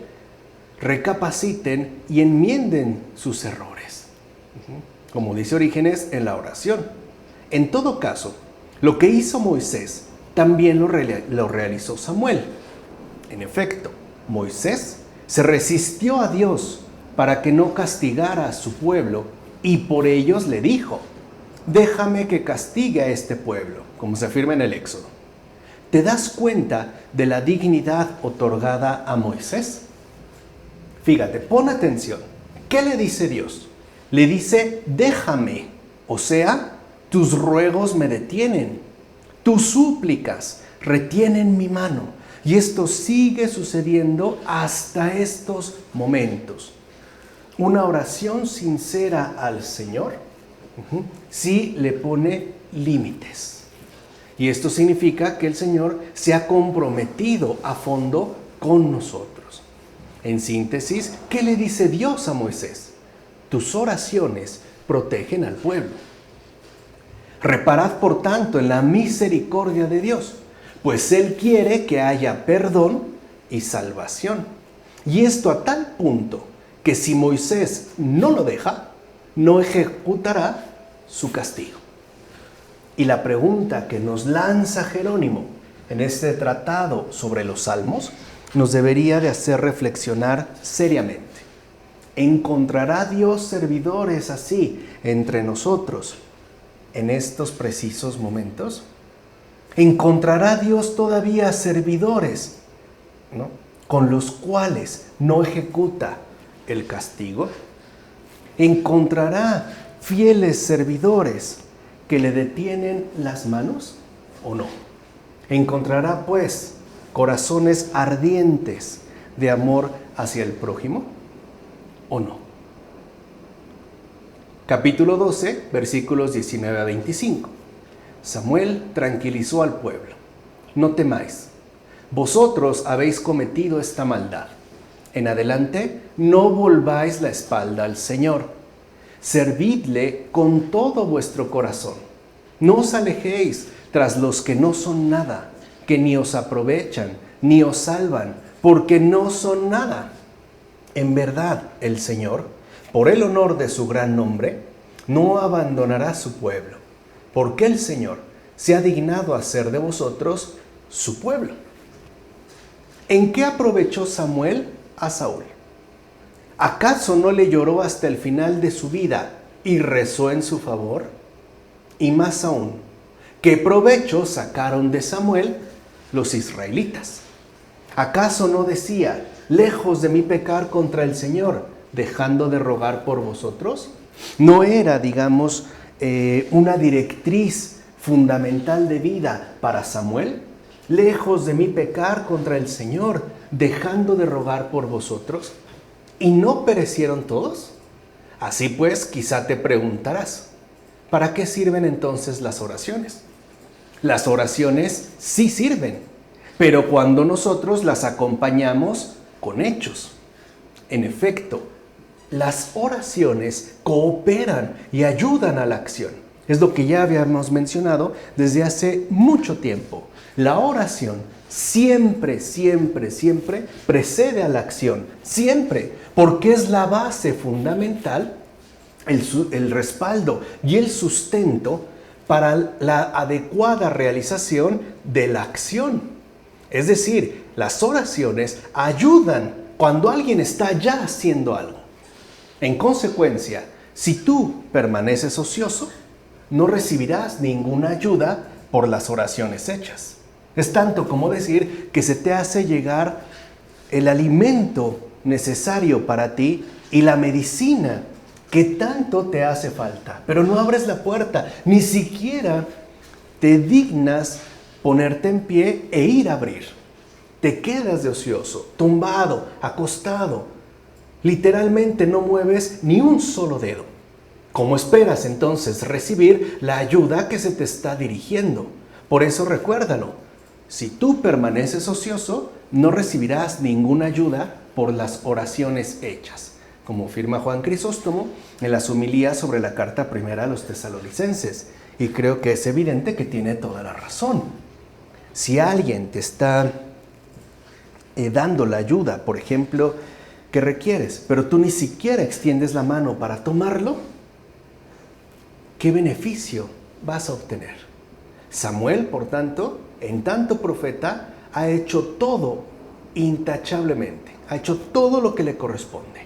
recapaciten y enmienden sus errores. Como dice Orígenes en la oración. En todo caso, lo que hizo Moisés también lo realizó Samuel. En efecto, Moisés se resistió a Dios para que no castigara a su pueblo y por ellos le dijo: déjame que castigue a este pueblo, como se afirma en el Éxodo. ¿Te das cuenta de la dignidad otorgada a Moisés? Fíjate, pon atención. ¿Qué le dice Dios? Le dice: déjame, o sea, tus ruegos me detienen, tus súplicas retienen mi mano. Y esto sigue sucediendo hasta estos momentos. Una oración sincera al Señor sí le pone límites. Y esto significa que el Señor se ha comprometido a fondo con nosotros. En síntesis, ¿qué le dice Dios a Moisés? Tus oraciones protegen al pueblo. Reparad, por tanto, en la misericordia de Dios, pues Él quiere que haya perdón y salvación. Y esto a tal punto que si Moisés no lo deja, no ejecutará su castigo. Y la pregunta que nos lanza Jerónimo en este tratado sobre los Salmos nos debería de hacer reflexionar seriamente. ¿Encontrará Dios servidores así entre nosotros en estos precisos momentos? ¿Encontrará Dios todavía servidores, ¿no?, con los cuales no ejecuta el castigo? ¿Encontrará fieles servidores que le detienen las manos o no? ¿Encontrará, pues, corazones ardientes de amor hacia el prójimo o no? Capítulo 12, versículos 19 a 25. Samuel tranquilizó al pueblo: no temáis, vosotros habéis cometido esta maldad. En adelante no volváis la espalda al Señor. Servidle con todo vuestro corazón. No os alejéis tras los que no son nada, que ni os aprovechan, ni os salvan, porque no son nada. En verdad, el Señor, por el honor de su gran nombre, no abandonará su pueblo, porque el Señor se ha dignado hacer de vosotros su pueblo. ¿En qué aprovechó Samuel a Saúl? ¿Acaso no le lloró hasta el final de su vida y rezó en su favor? Y más aún, ¿qué provecho sacaron de Samuel los israelitas? ¿Acaso no decía: lejos de mí pecar contra el Señor, dejando de rogar por vosotros? ¿No era, digamos, una directriz fundamental de vida para Samuel? Lejos de mí pecar contra el Señor, dejando de rogar por vosotros. ¿Y no perecieron todos? Así pues, quizá te preguntarás: ¿para qué sirven entonces las oraciones? Las oraciones sí sirven, pero cuando nosotros las acompañamos con hechos. En efecto, las oraciones cooperan y ayudan a la acción. Es lo que ya habíamos mencionado desde hace mucho tiempo. La oración siempre, siempre, siempre precede a la acción. Siempre, porque es la base fundamental, el respaldo y el sustento para la adecuada realización de la acción. Es decir, las oraciones ayudan cuando alguien está ya haciendo algo. En consecuencia, si tú permaneces ocioso, no recibirás ninguna ayuda por las oraciones hechas. Es tanto como decir que se te hace llegar el alimento necesario para ti y la medicina que tanto te hace falta, pero no abres la puerta, ni siquiera te dignas ponerte en pie e ir a abrir. Te quedas de ocioso, tumbado, acostado. Literalmente no mueves ni un solo dedo. ¿Cómo esperas entonces recibir la ayuda que se te está dirigiendo? Por eso recuérdalo, si tú permaneces ocioso, no recibirás ninguna ayuda por las oraciones hechas, como afirma Juan Crisóstomo en las homilías sobre la carta primera a los tesalonicenses. Y creo que es evidente que tiene toda la razón. Si alguien te está dando la ayuda, por ejemplo, que requieres, pero tú ni siquiera extiendes la mano para tomarlo, ¿qué beneficio vas a obtener? Samuel, por tanto, en tanto profeta, ha hecho todo intachablemente, ha hecho todo lo que le corresponde,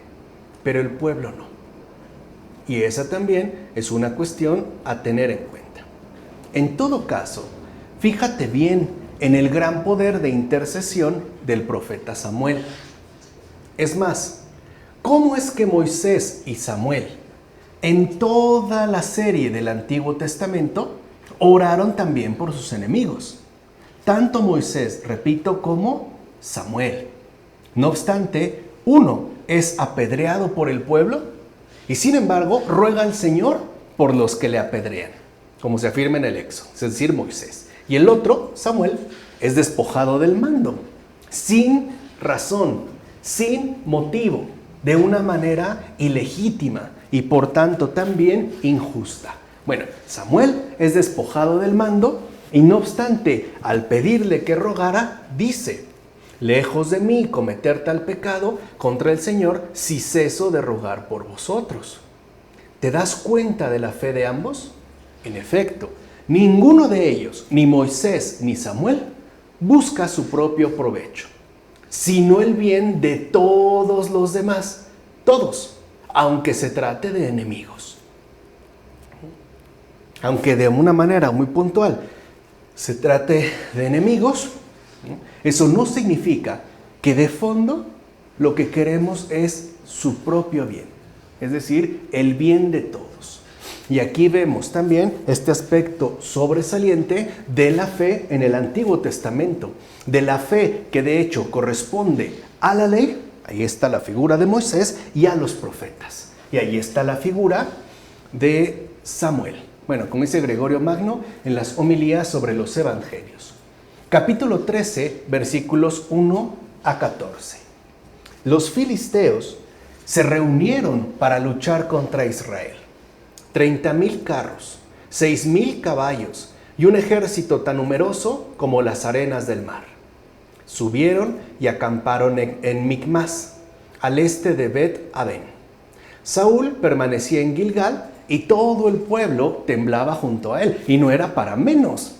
pero el pueblo no. Y esa también es una cuestión a tener en cuenta. En todo caso, fíjate bien en el gran poder de intercesión del profeta Samuel. Es más, ¿cómo es que Moisés y Samuel, en toda la serie del Antiguo Testamento, oraron también por sus enemigos? Tanto Moisés, repito, como Samuel. No obstante, uno es apedreado por el pueblo y sin embargo ruega al Señor por los que le apedrean, como se afirma en el Éxodo, es decir, Moisés. Y el otro, Samuel, es despojado del mando, sin razón, sin motivo, de una manera ilegítima y por tanto también injusta. Bueno, Samuel es despojado del mando y no obstante, al pedirle que rogara, dice: lejos de mí cometer tal pecado contra el Señor si ceso de rogar por vosotros. ¿Te das cuenta de la fe de ambos? En efecto, ninguno de ellos, ni Moisés ni Samuel, busca su propio provecho, sino el bien de todos los demás, todos, aunque se trate de enemigos. Aunque de una manera muy puntual se trate de enemigos, eso no significa que de fondo lo que queremos es su propio bien, es decir, el bien de todos. Y aquí vemos también este aspecto sobresaliente de la fe en el Antiguo Testamento, de la fe que de hecho corresponde a la ley. Ahí está la figura de Moisés y a los profetas. Y ahí está la figura de Samuel. Bueno, como dice Gregorio Magno en las homilías sobre los evangelios. Capítulo 13, versículos 1 a 14. Los filisteos se reunieron para luchar contra Israel. 30,000 carros, 6,000 caballos y un ejército tan numeroso como las arenas del mar. Subieron y acamparon en Micmas, al este de Bet-Aven. Saúl permanecía en Gilgal y todo el pueblo temblaba junto a él. Y no era para menos.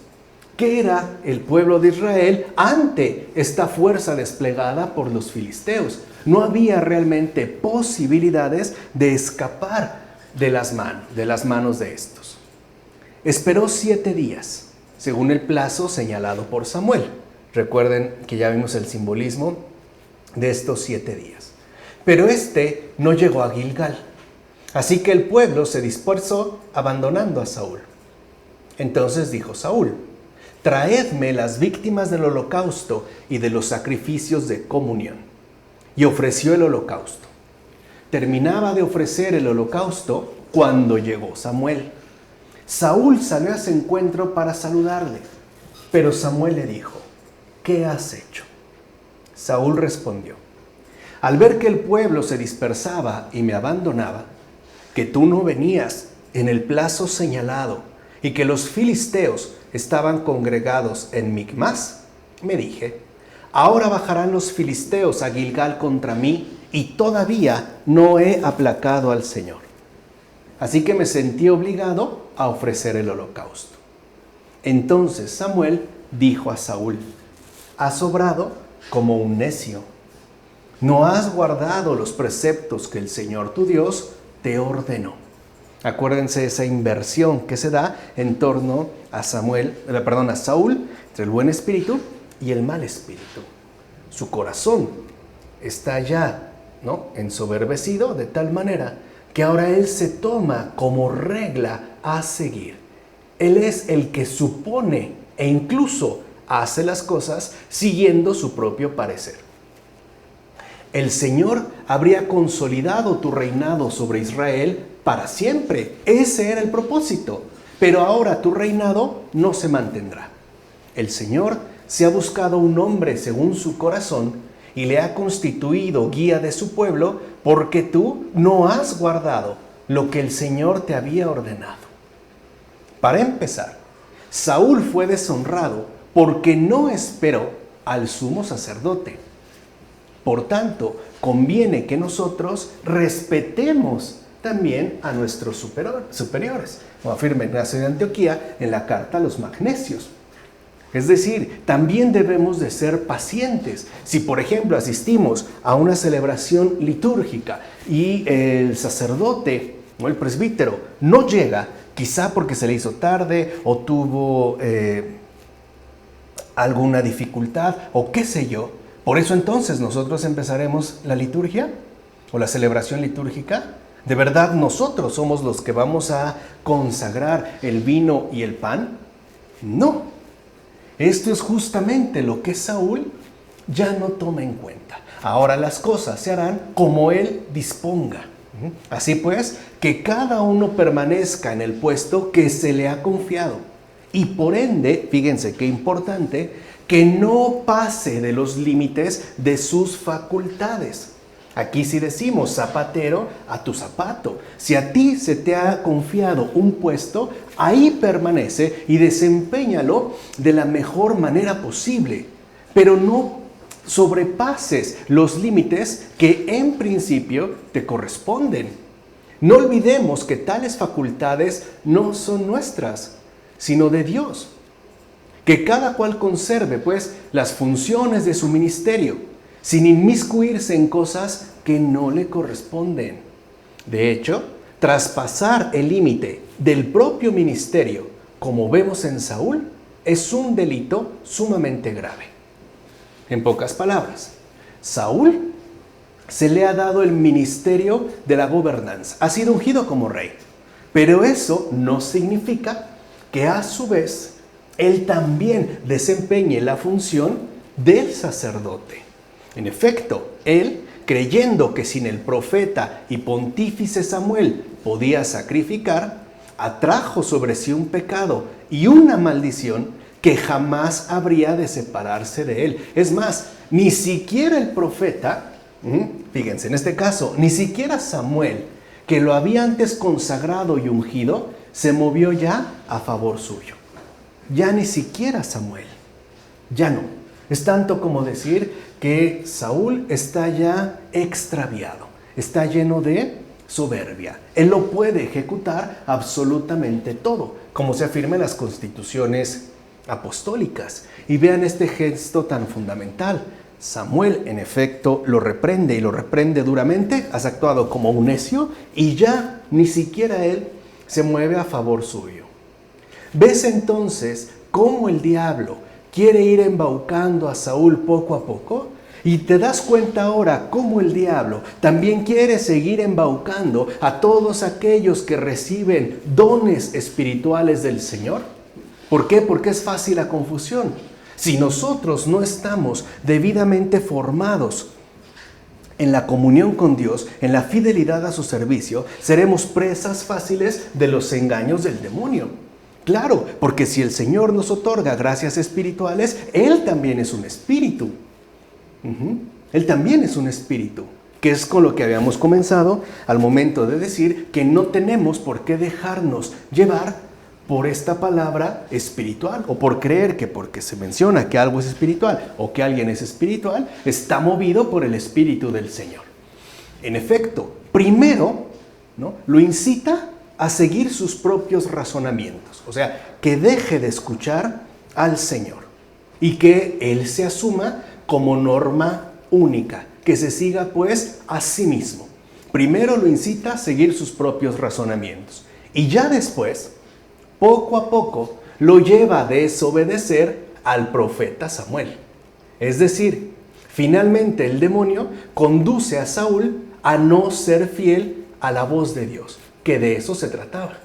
¿Qué era el pueblo de Israel ante esta fuerza desplegada por los filisteos? No había realmente posibilidades de escapar de las manos de estos. Esperó 7 días, según el plazo señalado por Samuel. Recuerden que ya vimos el simbolismo de estos 7 días. Pero no llegó a Gilgal. Así que el pueblo se dispersó abandonando a Saúl. Entonces dijo Saúl: traedme las víctimas del holocausto y de los sacrificios de comunión. Y ofreció el holocausto. Terminaba de ofrecer el holocausto cuando llegó Samuel. Saúl salió a su encuentro para saludarle, pero Samuel le dijo: ¿qué has hecho? Saúl respondió: al ver que el pueblo se dispersaba y me abandonaba, que tú no venías en el plazo señalado y que los filisteos estaban congregados en Micmas, me dije: ahora bajarán los filisteos a Gilgal contra mí y todavía no he aplacado al Señor. Así que me sentí obligado a ofrecer el holocausto. Entonces Samuel dijo a Saúl: has obrado como un necio. No has guardado los preceptos que el Señor tu Dios te ordenó. Acuérdense de esa inversión que se da en torno a Saúl, entre el buen espíritu y el mal espíritu. Su corazón está ya, ensoberbecido de tal manera que ahora él se toma como regla a seguir. Él es el que supone e incluso hace las cosas siguiendo su propio parecer. El Señor habría consolidado tu reinado sobre Israel para siempre. Ese era el propósito. Pero ahora tu reinado no se mantendrá. El Señor se ha buscado un hombre según su corazón y le ha constituido guía de su pueblo porque tú no has guardado lo que el Señor te había ordenado. Para empezar, Saúl fue deshonrado porque no esperó al sumo sacerdote. Por tanto, conviene que nosotros respetemos también a nuestros superiores, como afirma Ignacio de Antioquía en la carta a los Magnesios. Es decir, también debemos de ser pacientes. Si, por ejemplo, asistimos a una celebración litúrgica y el sacerdote o el presbítero no llega, quizá porque se le hizo tarde o tuvo alguna dificultad o qué sé yo, por eso entonces nosotros empezaremos la liturgia o la celebración litúrgica. ¿De verdad nosotros somos los que vamos a consagrar el vino y el pan? No. Esto es justamente lo que Saúl ya no toma en cuenta. Ahora las cosas se harán como él disponga. Así pues, que cada uno permanezca en el puesto que se le ha confiado. Y por ende, fíjense qué importante, que no pase de los límites de sus facultades. Aquí sí decimos, zapatero a tu zapato. Si a ti se te ha confiado un puesto, ahí permanece y desempéñalo de la mejor manera posible. Pero no sobrepases los límites que en principio te corresponden. No olvidemos que tales facultades no son nuestras, sino de Dios. Que cada cual conserve, pues, las funciones de su ministerio, sin inmiscuirse en cosas que no le corresponden. De hecho, traspasar el límite del propio ministerio, como vemos en Saúl, es un delito sumamente grave. En pocas palabras, Saúl se le ha dado el ministerio de la gobernanza, ha sido ungido como rey, pero eso no significa que a su vez él también desempeñe la función del sacerdote. En efecto, él, creyendo que sin el profeta y pontífice Samuel podía sacrificar, atrajo sobre sí un pecado y una maldición que jamás habría de separarse de él. Es más, ni siquiera el profeta, fíjense, en este caso, ni siquiera Samuel, que lo había antes consagrado y ungido, se movió ya a favor suyo. Ya ni siquiera Samuel, ya no. Es tanto como decir que Saúl está ya extraviado, está lleno de soberbia. Él lo puede ejecutar absolutamente todo, como se afirma en las constituciones apostólicas. Y vean este gesto tan fundamental. Samuel, en efecto, lo reprende y lo reprende duramente. Has actuado como un necio y ya ni siquiera él se mueve a favor suyo. ¿Ves entonces cómo el diablo quiere ir embaucando a Saúl poco a poco? Y te das cuenta ahora cómo el diablo también quiere seguir embaucando a todos aquellos que reciben dones espirituales del Señor. ¿Por qué? Porque es fácil la confusión. Si nosotros no estamos debidamente formados en la comunión con Dios, en la fidelidad a su servicio, seremos presas fáciles de los engaños del demonio. Claro, porque si el Señor nos otorga gracias espirituales, Él también es un espíritu. Él también es un espíritu, que es con lo que habíamos comenzado al momento de decir que no tenemos por qué dejarnos llevar por esta palabra espiritual o por creer que porque se menciona que algo es espiritual o que alguien es espiritual, está movido por el Espíritu del Señor. En efecto, primero, ¿no?, lo incita a seguir sus propios razonamientos, o sea, que deje de escuchar al Señor y que Él se asuma como norma única, que se siga pues a sí mismo. Primero lo incita a seguir sus propios razonamientos y ya después, poco a poco, lo lleva a desobedecer al profeta Samuel. Es decir, finalmente el demonio conduce a Saúl a no ser fiel a la voz de Dios, que de eso se trataba.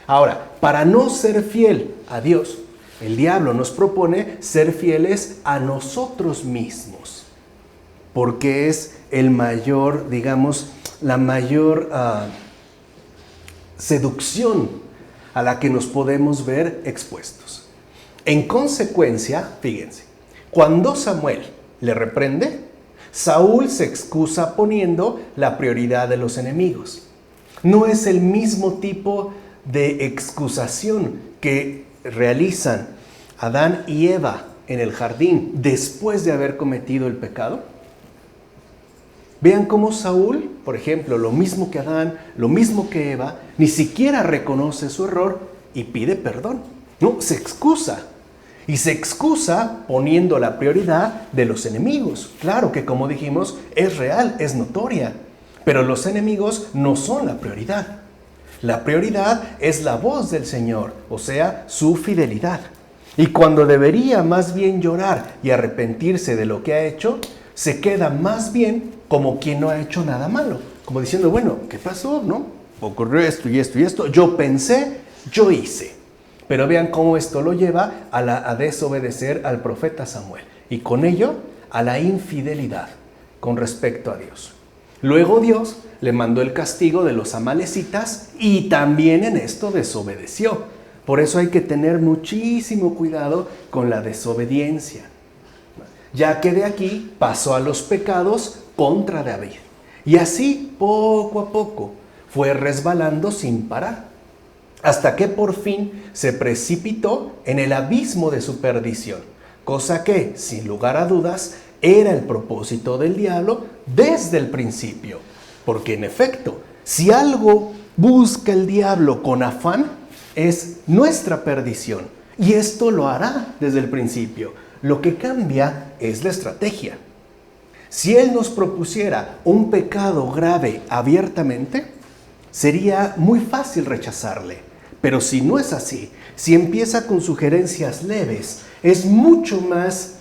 Ahora, para no ser fiel a Dios, el diablo nos propone ser fieles a nosotros mismos. porque es el mayor, digamos, la mayor seducción a la que nos podemos ver expuestos. En consecuencia, fíjense, cuando Samuel le reprende, Saúl se excusa poniendo la prioridad de los enemigos. No es el mismo tipo de excusación que realizan Adán y Eva en el jardín después de haber cometido el pecado. Vean cómo Saúl, por ejemplo, lo mismo que Adán, lo mismo que Eva, ni siquiera reconoce su error y pide perdón. No, se excusa. Y se excusa poniendo la prioridad de los enemigos. Claro que, como dijimos, es real, es notoria. Pero los enemigos no son la prioridad. La prioridad es la voz del Señor, o sea, su fidelidad. Y cuando debería más bien llorar y arrepentirse de lo que ha hecho, se queda más bien como quien no ha hecho nada malo. Como diciendo, bueno, ¿qué pasó? ¿No? Ocurrió esto y esto y esto. Yo pensé, yo hice. Pero vean cómo esto lo lleva a desobedecer al profeta Samuel. Y con ello, a la infidelidad con respecto a Dios. Luego Dios le mandó el castigo de los amalecitas y también en esto desobedeció. Por eso hay que tener muchísimo cuidado con la desobediencia, ya que de aquí pasó a los pecados contra David. Y así, poco a poco, fue resbalando sin parar, hasta que por fin se precipitó en el abismo de su perdición, cosa que, sin lugar a dudas, era el propósito del diablo desde el principio. Porque en efecto, si algo busca el diablo con afán, es nuestra perdición. Y esto lo hará desde el principio. Lo que cambia es la estrategia. Si él nos propusiera un pecado grave abiertamente, sería muy fácil rechazarle. Pero si no es así, si empieza con sugerencias leves, es mucho más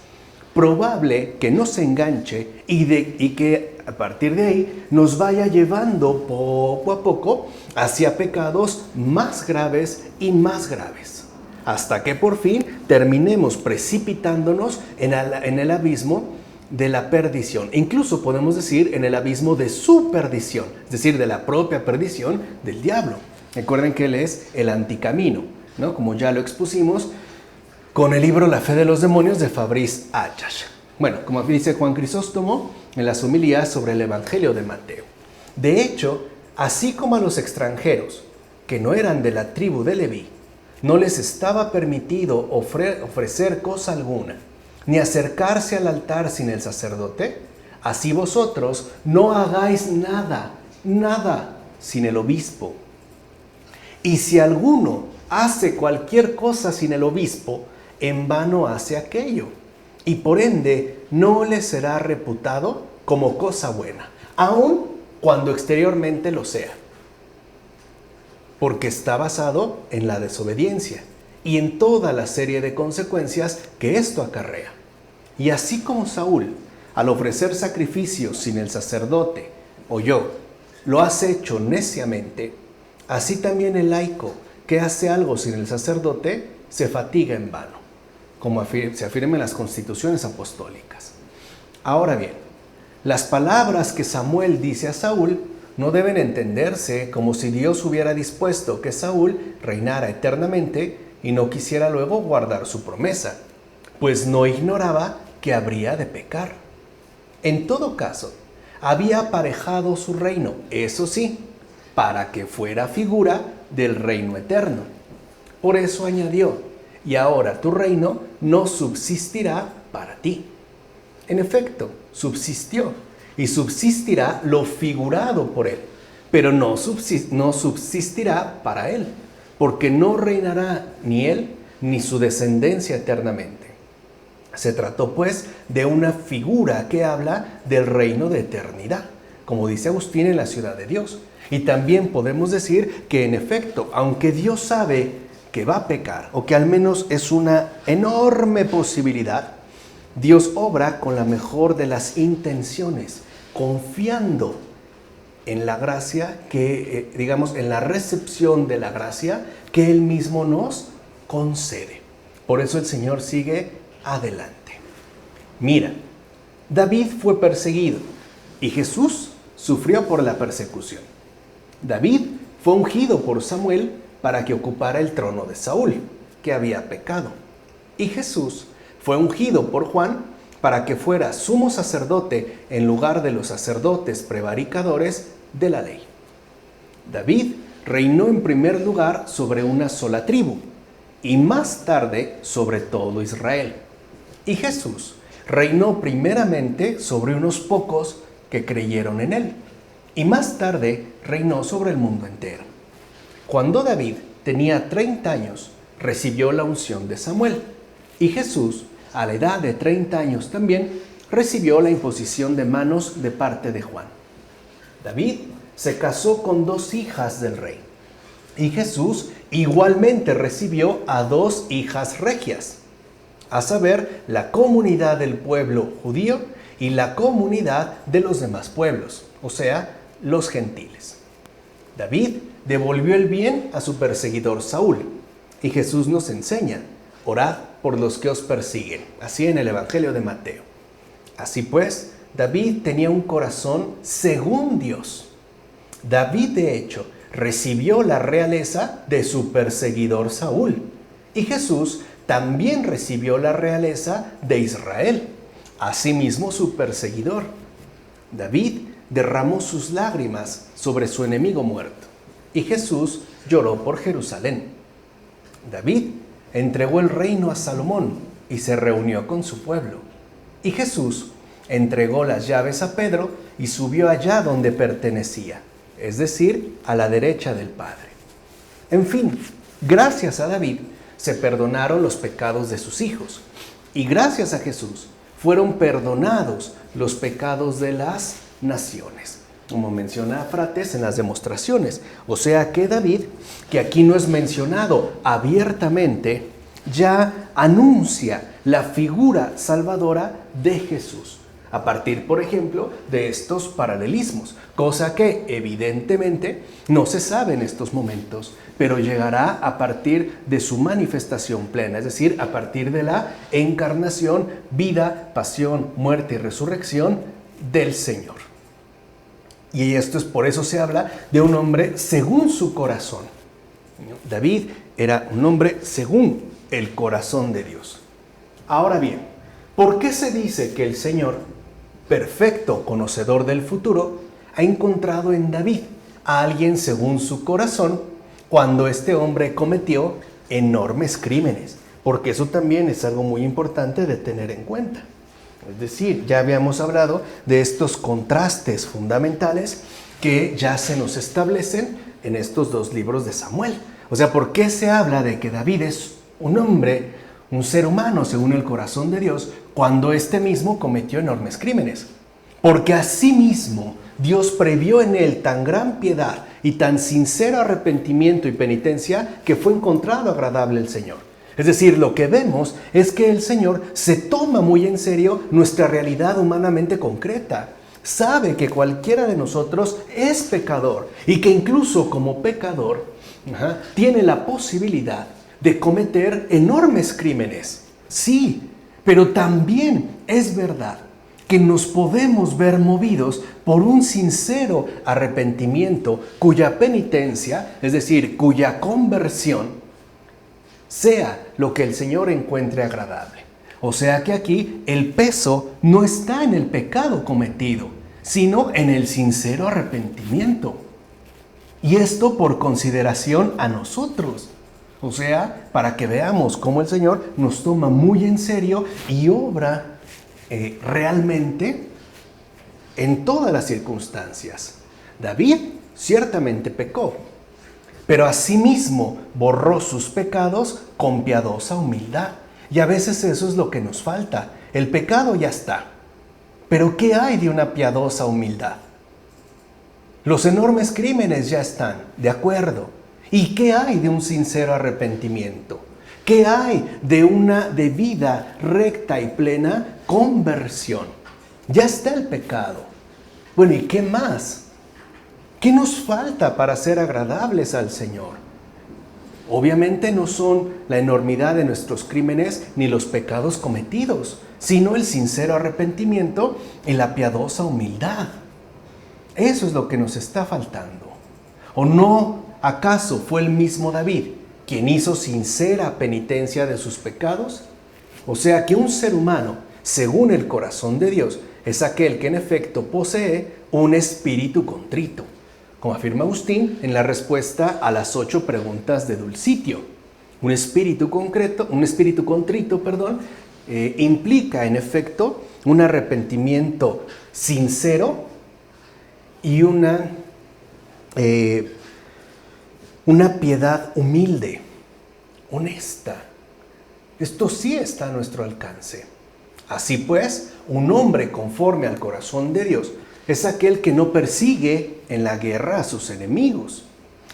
probable que no se enganche y que a partir de ahí nos vaya llevando poco a poco hacia pecados más graves y más graves, hasta que por fin terminemos precipitándonos en el abismo de la perdición. Incluso podemos decir en el abismo de su perdición, es decir, de la propia perdición del diablo. Recuerden que él es el anticamino, ¿no? Como ya lo expusimos con el libro La fe de los demonios de Fabrice Ayash. Bueno, como dice Juan Crisóstomo en las homilías sobre el Evangelio de Mateo. De hecho, así como a los extranjeros que no eran de la tribu de Leví, no les estaba permitido ofrecer cosa alguna, ni acercarse al altar sin el sacerdote, así vosotros no hagáis nada sin el obispo. Y si alguno hace cualquier cosa sin el obispo, en vano hace aquello, y por ende no le será reputado como cosa buena, aun cuando exteriormente lo sea, porque está basado en la desobediencia y en toda la serie de consecuencias que esto acarrea. Y así como Saúl, al ofrecer sacrificios sin el sacerdote, o yo, lo has hecho neciamente, así también el laico que hace algo sin el sacerdote se fatiga en vano, como se afirma en las constituciones apostólicas. Ahora bien, las palabras que Samuel dice a Saúl no deben entenderse como si Dios hubiera dispuesto que Saúl reinara eternamente y no quisiera luego guardar su promesa, pues no ignoraba que habría de pecar. En todo caso, había aparejado su reino, eso sí, para que fuera figura del reino eterno. Por eso añadió, y ahora tu reino no subsistirá para ti. En efecto, subsistió y subsistirá lo figurado por él, pero no subsistirá para él, porque no reinará ni él ni su descendencia eternamente. Se trató pues de una figura que habla del reino de eternidad, como dice Agustín en La Ciudad de Dios. Y también podemos decir que en efecto, aunque Dios sabe que va a pecar, o que al menos es una enorme posibilidad, Dios obra con la mejor de las intenciones, confiando en la gracia que, en la recepción de la gracia que Él mismo nos concede. Por eso el Señor sigue adelante. Mira, David fue perseguido y Jesús sufrió por la persecución. David fue ungido por Samuel para que ocupara el trono de Saúl, que había pecado. Y Jesús fue ungido por Juan para que fuera sumo sacerdote en lugar de los sacerdotes prevaricadores de la ley. David reinó en primer lugar sobre una sola tribu y más tarde sobre todo Israel. Y Jesús reinó primeramente sobre unos pocos que creyeron en él y más tarde reinó sobre el mundo entero. Cuando David tenía 30 años, recibió la unción de Samuel y Jesús, a la edad de 30 años también, recibió la imposición de manos de parte de Juan. David se casó con 2 hijas del rey y Jesús igualmente recibió a 2 hijas regias, a saber, la comunidad del pueblo judío y la comunidad de los demás pueblos, o sea, los gentiles. David devolvió el bien a su perseguidor Saúl y Jesús nos enseña: orad por los que os persiguen, así en el Evangelio de Mateo. Así pues, David tenía un corazón según Dios. David, de hecho, recibió la realeza de su perseguidor Saúl y Jesús también recibió la realeza de Israel, asimismo su perseguidor. David derramó sus lágrimas sobre su enemigo muerto y Jesús lloró por Jerusalén. David entregó el reino a Salomón y se reunió con su pueblo. Y Jesús entregó las llaves a Pedro y subió allá donde pertenecía, es decir, a la derecha del Padre. En fin, gracias a David se perdonaron los pecados de sus hijos y gracias a Jesús fueron perdonados los pecados de las naciones, como menciona Frates en las demostraciones. O sea que David, que aquí no es mencionado abiertamente, ya anuncia la figura salvadora de Jesús, a partir, por ejemplo, de estos paralelismos, cosa que evidentemente no se sabe en estos momentos, pero llegará a partir de su manifestación plena, es decir, a partir de la encarnación, vida, pasión, muerte y resurrección del Señor. Y esto es por eso se habla de un hombre según su corazón. David era un hombre según el corazón de Dios. Ahora bien, ¿por qué se dice que el Señor, perfecto conocedor del futuro, ha encontrado en David a alguien según su corazón cuando este hombre cometió enormes crímenes? Porque eso también es algo muy importante de tener en cuenta. Es decir, ya habíamos hablado de estos contrastes fundamentales que ya se nos establecen en estos 2 libros de Samuel. O sea, ¿por qué se habla de que David es un hombre, un ser humano según el corazón de Dios, cuando éste mismo cometió enormes crímenes? Porque asimismo Dios previó en él tan gran piedad y tan sincero arrepentimiento y penitencia que fue encontrado agradable el Señor. Es decir, lo que vemos es que el Señor se toma muy en serio nuestra realidad humanamente concreta. Sabe que cualquiera de nosotros es pecador y que incluso como pecador tiene la posibilidad de cometer enormes crímenes. Sí, pero también es verdad que nos podemos ver movidos por un sincero arrepentimiento cuya penitencia, es decir, cuya conversión, sea lo que el Señor encuentre agradable. O sea que aquí el peso no está en el pecado cometido, sino en el sincero arrepentimiento. Y esto por consideración a nosotros. O sea, para que veamos cómo el Señor nos toma muy en serio y obra realmente en todas las circunstancias. David ciertamente pecó, pero asimismo borró sus pecados con piadosa humildad. Y a veces eso es lo que nos falta. El pecado ya está. Pero ¿qué hay de una piadosa humildad? Los enormes crímenes ya están, de acuerdo. ¿Y qué hay de un sincero arrepentimiento? ¿Qué hay de una debida, recta y plena conversión? Ya está el pecado. Bueno, ¿y qué más? ¿Qué nos falta para ser agradables al Señor? Obviamente no son la enormidad de nuestros crímenes ni los pecados cometidos, sino el sincero arrepentimiento y la piadosa humildad. Eso es lo que nos está faltando. ¿O no acaso fue el mismo David quien hizo sincera penitencia de sus pecados? O sea que un ser humano, según el corazón de Dios, es aquel que en efecto posee un espíritu contrito, como afirma Agustín en la respuesta a las 8 preguntas de Dulcitio. Un espíritu contrito, implica en efecto un arrepentimiento sincero y una piedad humilde, honesta. Esto sí está a nuestro alcance. Así pues, un hombre conforme al corazón de Dios es aquel que no persigue en la guerra a sus enemigos,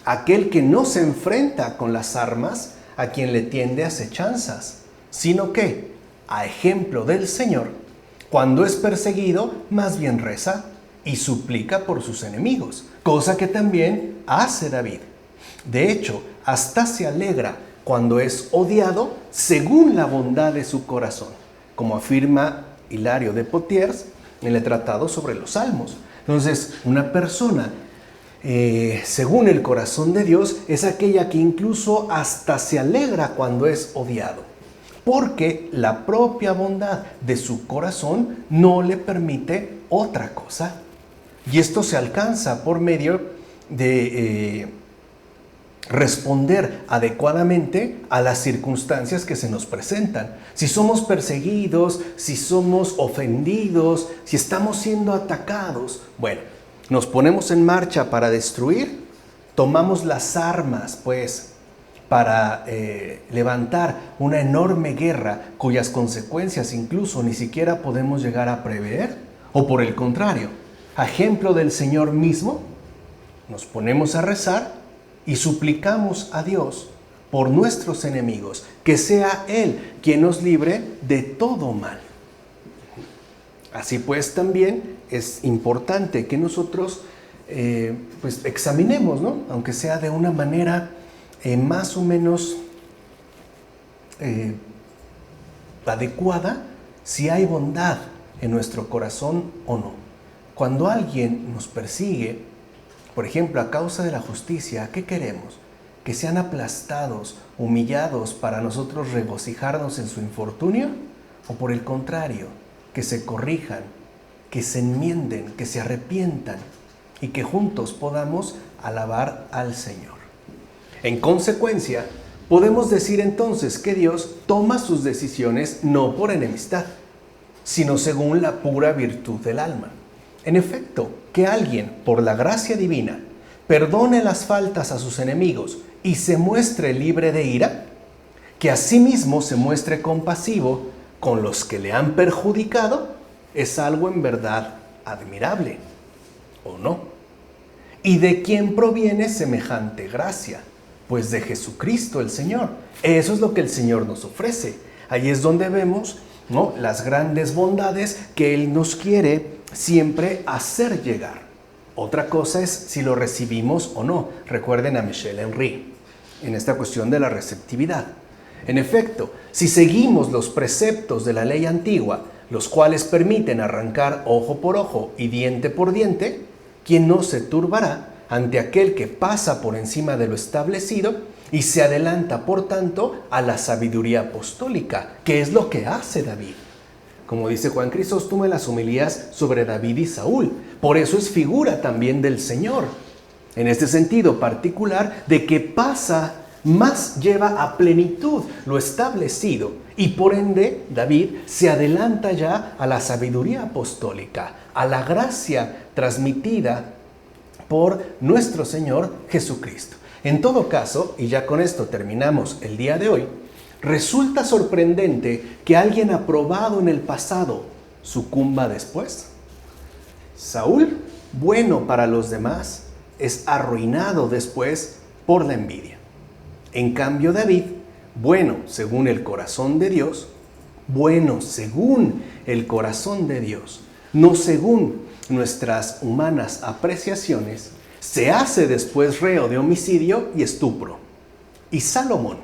aquel que no se enfrenta con las armas a quien le tiende acechanzas, sino que, a ejemplo del Señor, cuando es perseguido, más bien reza y suplica por sus enemigos, cosa que también hace David. De hecho, hasta se alegra cuando es odiado según la bondad de su corazón, como afirma Hilario de Poitiers en el Tratado sobre los Salmos. Entonces, una persona, según el corazón de Dios, es aquella que incluso hasta se alegra cuando es odiado, porque la propia bondad de su corazón no le permite otra cosa. Y esto se alcanza por medio de responder adecuadamente a las circunstancias que se nos presentan. Si somos perseguidos, si somos ofendidos, si estamos siendo atacados, bueno, nos ponemos en marcha para destruir, tomamos las armas, pues, para levantar una enorme guerra cuyas consecuencias incluso ni siquiera podemos llegar a prever, o por el contrario, a ejemplo del Señor mismo, nos ponemos a rezar y suplicamos a Dios por nuestros enemigos, que sea Él quien nos libre de todo mal. Así pues, también es importante que nosotros pues examinemos, ¿no? Aunque sea de una manera más o menos adecuada, si hay bondad en nuestro corazón o no. Cuando alguien nos persigue, por ejemplo, a causa de la justicia, ¿qué queremos? ¿Que sean aplastados, humillados para nosotros regocijarnos en su infortunio? ¿O por el contrario, que se corrijan, que se enmienden, que se arrepientan y que juntos podamos alabar al Señor? En consecuencia, podemos decir entonces que Dios toma sus decisiones no por enemistad, sino según la pura virtud del alma. En efecto, que alguien, por la gracia divina, perdone las faltas a sus enemigos y se muestre libre de ira, que asimismo se muestre compasivo con los que le han perjudicado, es algo en verdad admirable, ¿o no? ¿Y de quién proviene semejante gracia? Pues de Jesucristo el Señor. Eso es lo que el Señor nos ofrece. Ahí es donde vemos, ¿no?, las grandes bondades que Él nos quiere siempre hacer llegar. Otra cosa es si lo recibimos o no. Recuerden a Michel Henry en esta cuestión de la receptividad. En efecto, si seguimos los preceptos de la ley antigua, los cuales permiten arrancar ojo por ojo y diente por diente, ¿quién no se turbará ante aquel que pasa por encima de lo establecido y se adelanta, por tanto, a la sabiduría apostólica, que es lo que hace David? Como dice Juan Crisóstomo en las homilías sobre David y Saúl. Por eso es figura también del Señor. En este sentido particular de que pasa, más lleva a plenitud lo establecido. Y por ende, David se adelanta ya a la sabiduría apostólica, a la gracia transmitida por nuestro Señor Jesucristo. En todo caso, y ya con esto terminamos el día de hoy, resulta sorprendente que alguien aprobado en el pasado sucumba después. Saúl, bueno para los demás, es arruinado después por la envidia. En cambio, David, bueno según el corazón de Dios, no según nuestras humanas apreciaciones, se hace después reo de homicidio y estupro. Y Salomón,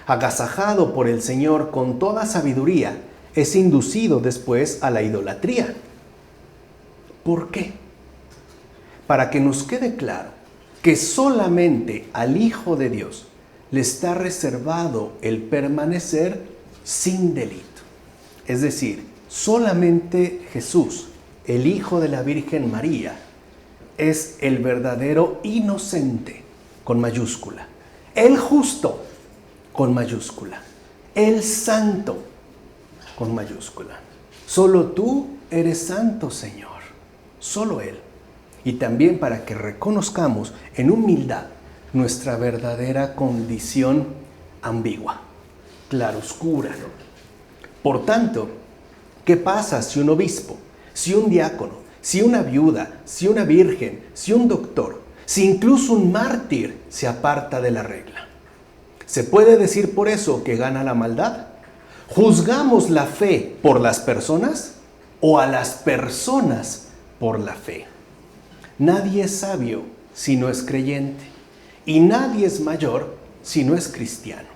agasajado por el Señor con toda sabiduría, es inducido después a la idolatría. ¿Por qué? Para que nos quede claro que solamente al Hijo de Dios le está reservado el permanecer sin delito. Es decir, solamente Jesús, el Hijo de la Virgen María, es el verdadero inocente, con mayúscula. El justo, con mayúscula. El santo, con mayúscula. Solo tú eres santo, Señor. Solo Él. Y también para que reconozcamos en humildad nuestra verdadera condición ambigua, claroscura. Por tanto, ¿qué pasa si un obispo, si un diácono, si una viuda, si una virgen, si un doctor, si incluso un mártir se aparta de la regla? ¿Se puede decir por eso que gana la maldad? ¿Juzgamos la fe por las personas o a las personas por la fe? Nadie es sabio si no es creyente, y nadie es mayor si no es cristiano.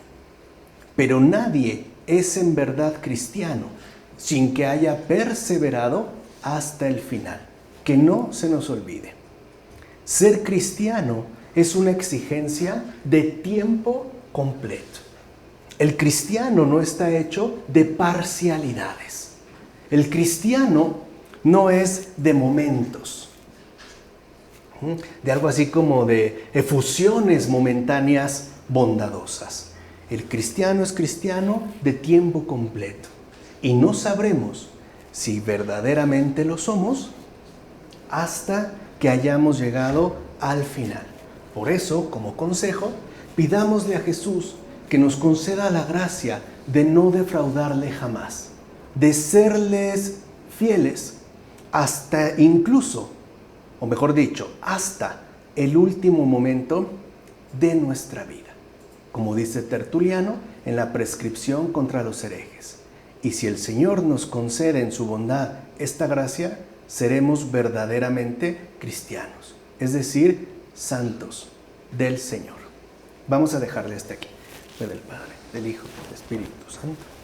Pero nadie es en verdad cristiano sin que haya perseverado hasta el final. Que no se nos olvide. Ser cristiano es una exigencia de tiempo completo. El cristiano no está hecho de parcialidades. El cristiano no es de momentos, de algo así como de efusiones momentáneas bondadosas. El cristiano es cristiano de tiempo completo y no sabremos si verdaderamente lo somos hasta que hayamos llegado al final. Por eso, como consejo, pidámosle a Jesús que nos conceda la gracia de no defraudarle jamás, de serles fieles hasta incluso, o mejor dicho, hasta el último momento de nuestra vida. Como dice Tertuliano en la prescripción contra los herejes. Y si el Señor nos concede en su bondad esta gracia, seremos verdaderamente cristianos, es decir, santos del Señor. Vamos a dejarle hasta aquí. Del Padre, del Hijo, del Espíritu Santo.